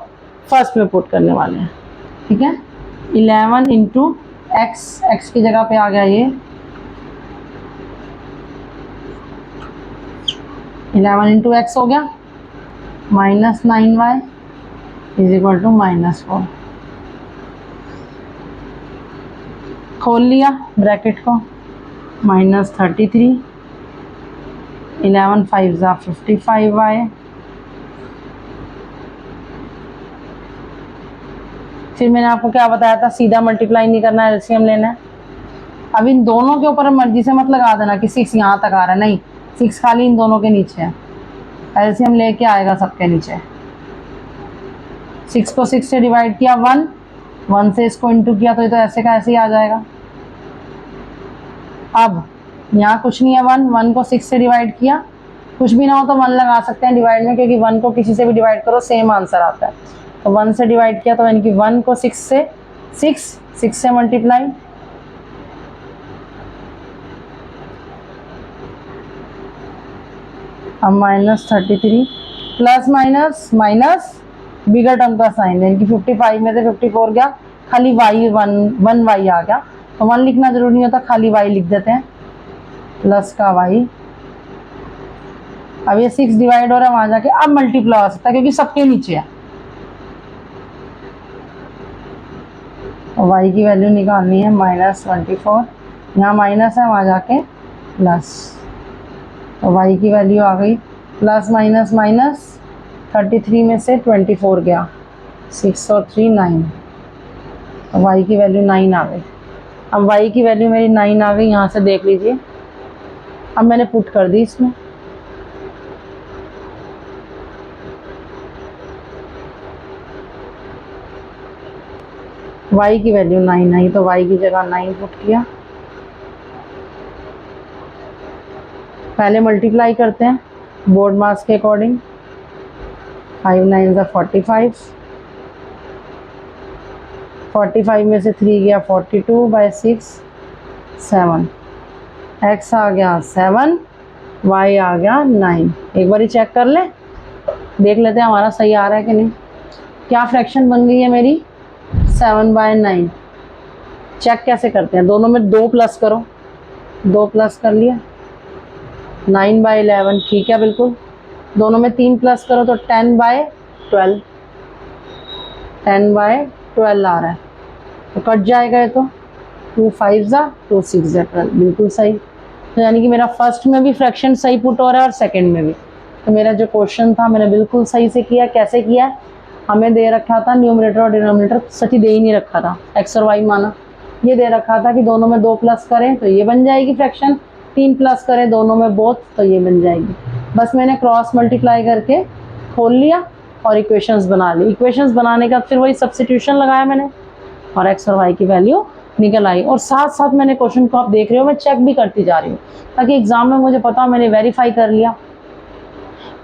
S1: फर्स्ट में पुट करने वाले हैं, ठीक है। 11 इंटू एक्स की जगह पे आ गया ये 11 इंटू एक्स हो गया, minus 9y is equal to minus 4। खोल लिया ब्रैकेट को, माइनस 33, 11 5 ज़ा 55y, फिर मैंने आपको क्या बताया था, सीधा मल्टीप्लाई नहीं करना है, एलसीएम लेना है। अब इन दोनों के ऊपर मर्जी से मत लगा देना कि 6 यहाँ तक आ रहा है, नहीं, 6 खाली इन दोनों के नीचे है, एलसीएम लेके आएगा सबके नीचे। 6 को 6 से डिवाइड किया 1 से इसको इंटू किया, तो ये तो ऐसे का ऐसे ही आ जाएगा। अब यहाँ कुछ नहीं है, 1 को 6 से डिवाइड किया, कुछ भी ना हो तो 1 लगा सकते हैं डिवाइड में, क्योंकि 1 को किसी से भी डिवाइड करो सेम आंसर आता है। तो 1 से डिवाइड किया, तो यानी कि 1 को 6 से मल्टीप्लाई, अब minus 33 plus minus minus bigger term का साइन, यानी कि 55 में से 54 गया, खाली y 1 y आ गया, तो 1 लिखना जरूरी नहीं होता, खाली y लिख देते हैं, प्लस का y। अब ये 6 डिवाइड हो रहा है, वहां जाके अब मल्टीप्लाई हो सकता है क्योंकि सबके नीचे है। y की वैल्यू निकालनी है माइनस 24, यहाँ माइनस है, वहाँ जाके प्लस, तो y की वैल्यू आ गई प्लस माइनस माइनस 33 में से 24 गया, 6 और 3 9, तो y की वैल्यू 9 आ गई। अब y की वैल्यू मेरी 9 आ गई, यहाँ से देख लीजिए। अब मैंने पुट कर दी इसमें, y की वैल्यू 9 आई, तो y की जगह 9 पुट किया। पहले मल्टीप्लाई करते हैं बोर्ड मास के अकॉर्डिंग, 5 9 ज़ा 45, 45 में से 3 गया 42 बाई 6 7, x आ गया 7, y आ गया 9। एक बार ही चेक कर ले, देख लेते हैं हमारा सही आ रहा है कि नहीं। क्या फ्रैक्शन बन गई है मेरी? 7/9। चेक कैसे करते हैं? दोनों में 2 प्लस करो, 2 प्लस कर लिया, 9/11 ठीक है बिल्कुल। दोनों में 3 प्लस करो तो 10/12, 10/12 आ रहा है, तो कट जाएगा ये, तो 2 5 ज़ा 2 6 ज़ा 12, बिल्कुल सही। तो यानी कि मेरा फर्स्ट में भी फ्रैक्शन सही पुट हो रहा है और सेकंड में भी। तो मेरा जो क्वेश्चन था मैंने बिल्कुल सही से किया। कैसे किया? हमें दे रखा था न्यूमरेटर और डिनोमिनेटर सच ही दे ही नहीं रखा था, एक्स और वाई माना। ये दे रखा था कि दोनों में 2 प्लस करें तो ये बन जाएगी फ्रैक्शन, 3 प्लस करें दोनों में बोथ तो ये बन जाएगी। बस मैंने क्रॉस मल्टीप्लाई करके खोल लिया और इक्वेशंस बना ली। इक्वेशंस बनाने का फिर वही सब्स्टिट्यूशन लगाया मैंने और एक्स और वाई की वैल्यू निकल आई। और साथ साथ मैंने क्वेश्चन को आप देख रहे हो मैं चेक भी करती जा रही हूँ ताकि एग्जाम में मुझे पता हो मैंने वेरीफाई कर लिया।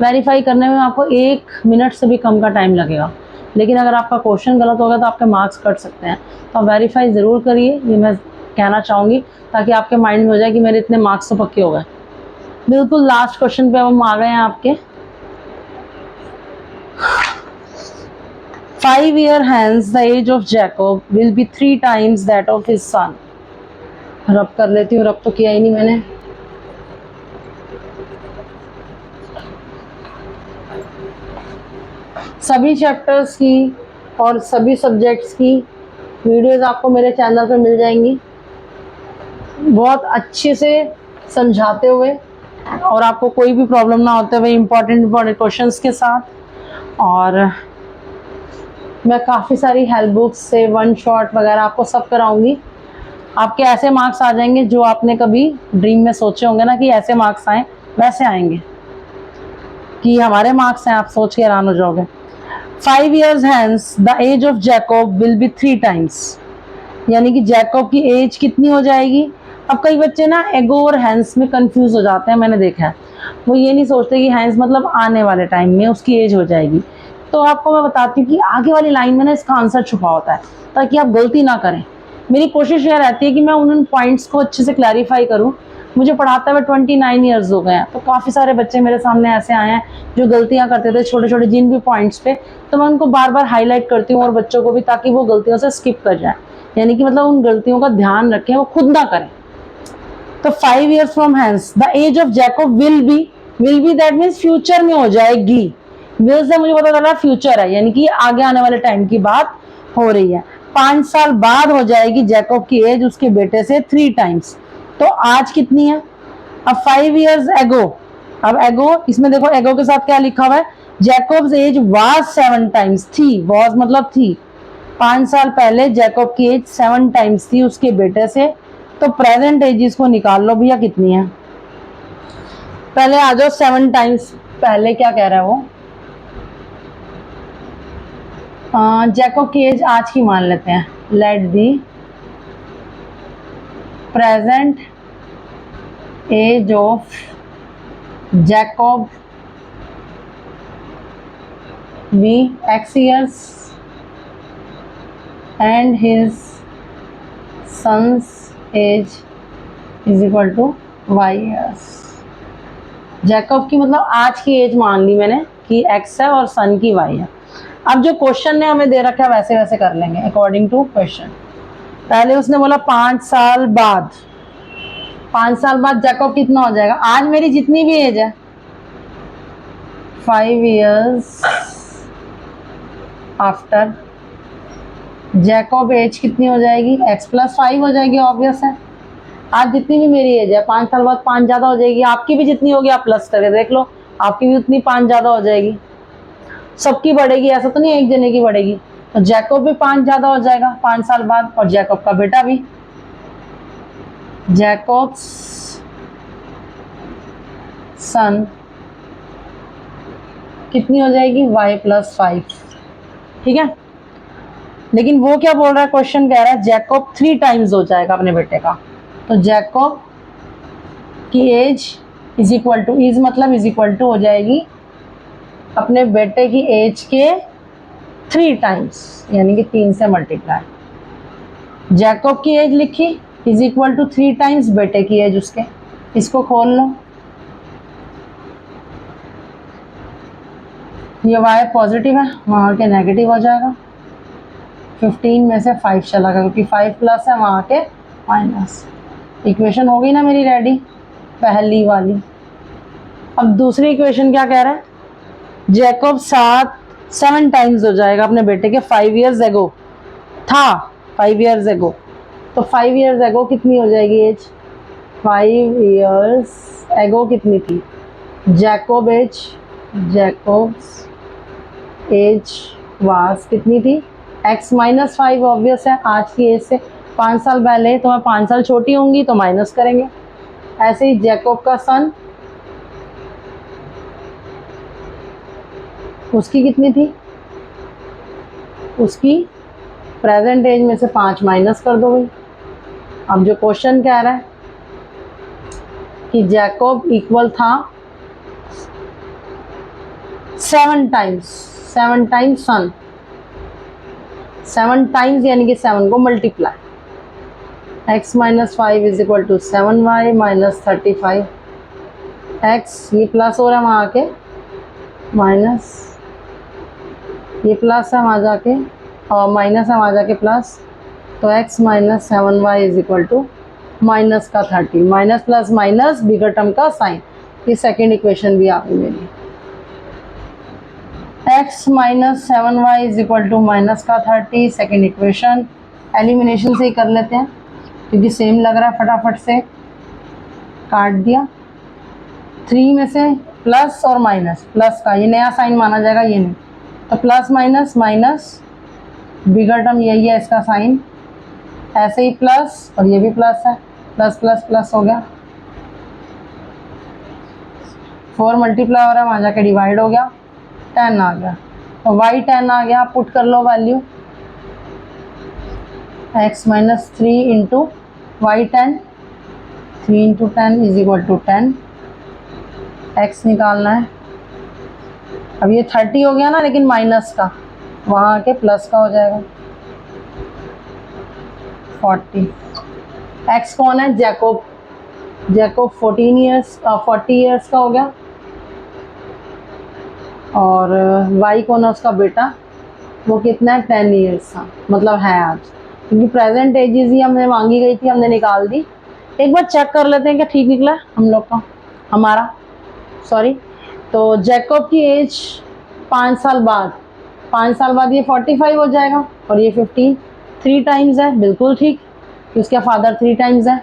S1: वेरीफाई करने में आपको 1 मिनट से भी कम का टाइम लगेगा, लेकिन अगर आपका क्वेश्चन गलत होगा तो आपके मार्क्स कट सकते हैं। तो आप वेरीफाई ज़रूर करिए, ये मैं कहना चाहूँगी, ताकि आपके माइंड में हो जाए कि मेरे इतने मार्क्स तो पक्के हो गए। बिल्कुल लास्ट क्वेश्चन पे अब हम आ गए हैं आपके 5 year hence the age of Jacob will be 3 times that of his son. रब कर लेती हूँ, रब तो किया ही नहीं मैंने। सभी चैप्टर्स की और सभी सब्जेक्ट्स की वीडियोस आपको मेरे चैनल पर मिल जाएंगी, बहुत अच्छे से समझाते हुए, और आपको कोई भी प्रॉब्लम ना होते हुए इम्पॉर्टेंट क्वेश्चंस के साथ। और मैं काफ़ी सारी हेल्प बुक्स से वन शॉट वगैरह आपको सब कराऊंगी। आपके ऐसे मार्क्स आ जाएंगे जो आपने कभी ड्रीम में सोचे होंगे ना कि ऐसे मार्क्स आए, वैसे आएंगे कि हमारे मार्क्स हैं, आप सोच के हैरान हो जाओगे। 5 years hence the age of Jacob will be 3 times, यानी कि जैकब की एज कितनी हो जाएगी। अब कई बच्चे ना एगो और हैंस में कंफ्यूज हो जाते हैं, मैंने देखा है। वो ये नहीं सोचते कि हैंस मतलब आने वाले टाइम में उसकी एज हो जाएगी। तो आपको मैं बताती हूँ कि आगे वाली लाइन में ना इसका आंसर छुपा होता है, ताकि आप गलती ना करें। मेरी कोशिश यह रहती है कि मैं उन पॉइंट्स को अच्छे से क्लैरिफाई करूँ। मुझे पढ़ाते हुए 29 ईयर्स हो गए हैं, तो काफ़ी सारे बच्चे मेरे सामने ऐसे आए हैं जो गलतियां करते थे छोटे छोटे जिन भी पॉइंट्स पे, तो मैं उनको बार बार हाईलाइट करती हूँ और बच्चों को भी, ताकि वो गलतियों से स्किप कर जाए, यानी कि मतलब उन गलतियों का ध्यान रखें, वो खुद ना करें। तो 5 years from hence the age of Jacob will be that means future में हो जाएगी। विल से मुझे पता चला फ्यूचर है, यानी कि आगे आने वाले टाइम की बात हो रही है। 5 साल बाद हो जाएगी जैकब की एज उसके बेटे से 3 टाइम्स। तो आज कितनी है? अब 5 years एगो, अब एगो इसमें देखो, एगो के साथ क्या लिखा हुआ है, जैकब्स एज वाज 7 टाइम्स थी, वाज मतलब थी। 5 साल पहले जैकब की एज 7 टाइम्स थी उसके बेटे से। तो प्रेजेंट एज इसको निकाल लो भैया कितनी है। पहले आ जाओ 7 टाइम्स पहले क्या कह रहा है वो। जैकब की एज आज की मान लेते हैं, let the present age of Jacob be x years and his son's age is equal to y years। Jacob की मतलब आज की एज मान ली मैंने कि x है और सन की y है। अब जो क्वेश्चन ने हमें दे रखा है वैसे वैसे कर लेंगे अकॉर्डिंग टू क्वेश्चन। पहले उसने बोला 5 साल बाद, 5 साल बाद जैकब कितना हो जाएगा, आज मेरी जितनी भी एज है 5 years आफ्टर जैकब एज कितनी हो जाएगी, x + 5 हो जाएगी, ऑब्वियस है। आज जितनी भी मेरी एज है 5 साल बाद 5 ज़्यादा हो जाएगी, आपकी भी जितनी होगी आप प्लस करके देख लो, आपकी भी उतनी 5 ज़्यादा हो जाएगी। सबकी बढ़ेगी, ऐसा तो नहीं एक जने की बढ़ेगी। तो जैकब भी 5 ज़्यादा हो जाएगा 5 साल बाद, और जैकब का बेटा भी। जैकब्स सन कितनी हो जाएगी, y + 5, ठीक है। लेकिन वो क्या बोल रहा है, क्वेश्चन कह रहा है जैकब 3 टाइम्स हो जाएगा अपने बेटे का। तो जैकब की age is equal to, is मतलब इज इक्वल टू हो जाएगी अपने बेटे की एज के 3 टाइम्स, यानी कि 3 से मल्टीप्लाई। जैकब की एज लिखी इज इक्वल टू 3 टाइम्स बेटे की एज उसके। इसको खोल लो, ये y पॉजिटिव है, वहाँ के नेगेटिव हो जाएगा। 15 में से 5 चला गया क्योंकि 5 प्लस है, वहाँ के माइनस। इक्वेशन हो गई ना मेरी रेडी, पहली वाली। अब दूसरी इक्वेशन क्या कह रहा है, जैकब 7 टाइम्स हो जाएगा अपने बेटे के 5 years एगो था, 5 years एगो। तो 5 years एगो कितनी हो जाएगी एज, 5 years एगो कितनी थी, Jacob age, Jacob's age was कितनी थी, x - 5, ऑब्वियस है आज की एज से 5 साल पहले, तो मैं 5 साल छोटी होंगी तो माइनस करेंगे। ऐसे ही जैकब का सन, उसकी कितनी थी, उसकी प्रेजेंट एज में से 5 माइनस कर दो भाई। अब जो क्वेश्चन कह रहा है कि जैकब इक्वल था 7 टाइम्स, 7 टाइम्स सन, 7 टाइम्स यानी कि 7 को multiply, x - 5 is equal to 7y - 35, x ये प्लस हो रहा है वहाँ के माइनस, ये प्लस है वहाँ जाके और माइनस है वहाँ जाके प्लस, तो x minus 7y is equal to minus का 30। Minus plus minus bigger term का साइन, ये सेकेंड इक्वेशन भी आ गई मेरी। x minus 7y is equal to minus का 30, सेकेंड इक्वेशन। एलिमिनेशन से ही कर लेते हैं क्योंकि सेम लग रहा है, फटाफट से काट दिया। 3 में से प्लस और माइनस, प्लस का ये नया साइन माना जाएगा, ये नहीं, तो plus minus minus, bigger term यही है इसका साइन, ऐसे ही प्लस और ये भी प्लस है, प्लस प्लस प्लस हो गया। 4 मल्टीप्लाई हो रहा है, वहाँ जाके डिवाइड हो गया, 10 आ गया, तो y 10 आ गया। पुट कर लो value, x minus 3 into Y 10, 3 into 10 is equal to 10, x निकालना है। अब ये 30 हो गया ना, लेकिन माइनस का, वहाँ आके प्लस का हो जाएगा 40। x कौन है? जैकोब। जैकोब 40 ईयर्स का हो गया। और y कौन है? उसका बेटा, वो कितना है? 10 ईयर्स का, मतलब है आज, क्योंकि प्रेजेंट एजेस ही हमने मांगी गई थी, हमने निकाल दी। एक बार चेक कर लेते हैं क्या ठीक निकला है हम लोग का, हमारा, सॉरी। तो जैकोब की एज 5 साल बाद, 5 साल बाद ये 45 हो जाएगा और ये 15, 3 टाइम्स है, बिल्कुल ठीक, उसका फादर 3 टाइम्स है।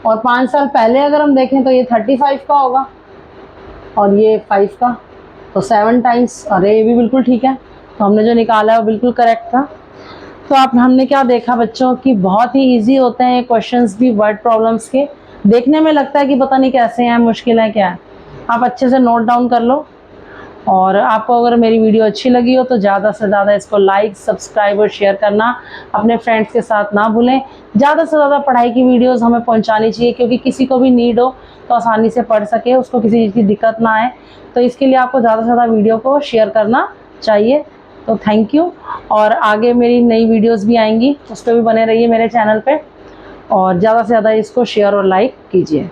S1: और 5 साल पहले अगर हम देखें तो ये 35 का होगा और ये 5 का, तो 7 टाइम्स। अरे ये भी बिल्कुल ठीक है, तो हमने जो निकाला है वो बिल्कुल करेक्ट था। तो आप हमने क्या देखा बच्चों कि बहुत ही इजी होते हैं क्वेश्चंस भी वर्ड प्रॉब्लम्स के। देखने में लगता है कि पता नहीं कैसे हैं, मुश्किल है क्या है, आप अच्छे से नोट डाउन कर लो। और आपको अगर मेरी वीडियो अच्छी लगी हो तो ज़्यादा से ज़्यादा इसको लाइक, सब्सक्राइब और शेयर करना अपने फ्रेंड्स के साथ ना भूलें। ज़्यादा से ज़्यादा पढ़ाई की वीडियोस हमें पहुंचानी चाहिए, क्योंकि किसी को भी नीड हो तो आसानी से पढ़ सके, उसको किसी चीज़ की दिक्कत ना आए। तो इसके लिए आपको ज़्यादा से ज़्यादा वीडियो को शेयर करना चाहिए। तो थैंक यू। और आगे मेरी नई वीडियोज़ भी आएंगी, उस पर भी बने रहिए मेरे चैनल पर, और ज़्यादा से ज़्यादा इसको शेयर और लाइक कीजिए।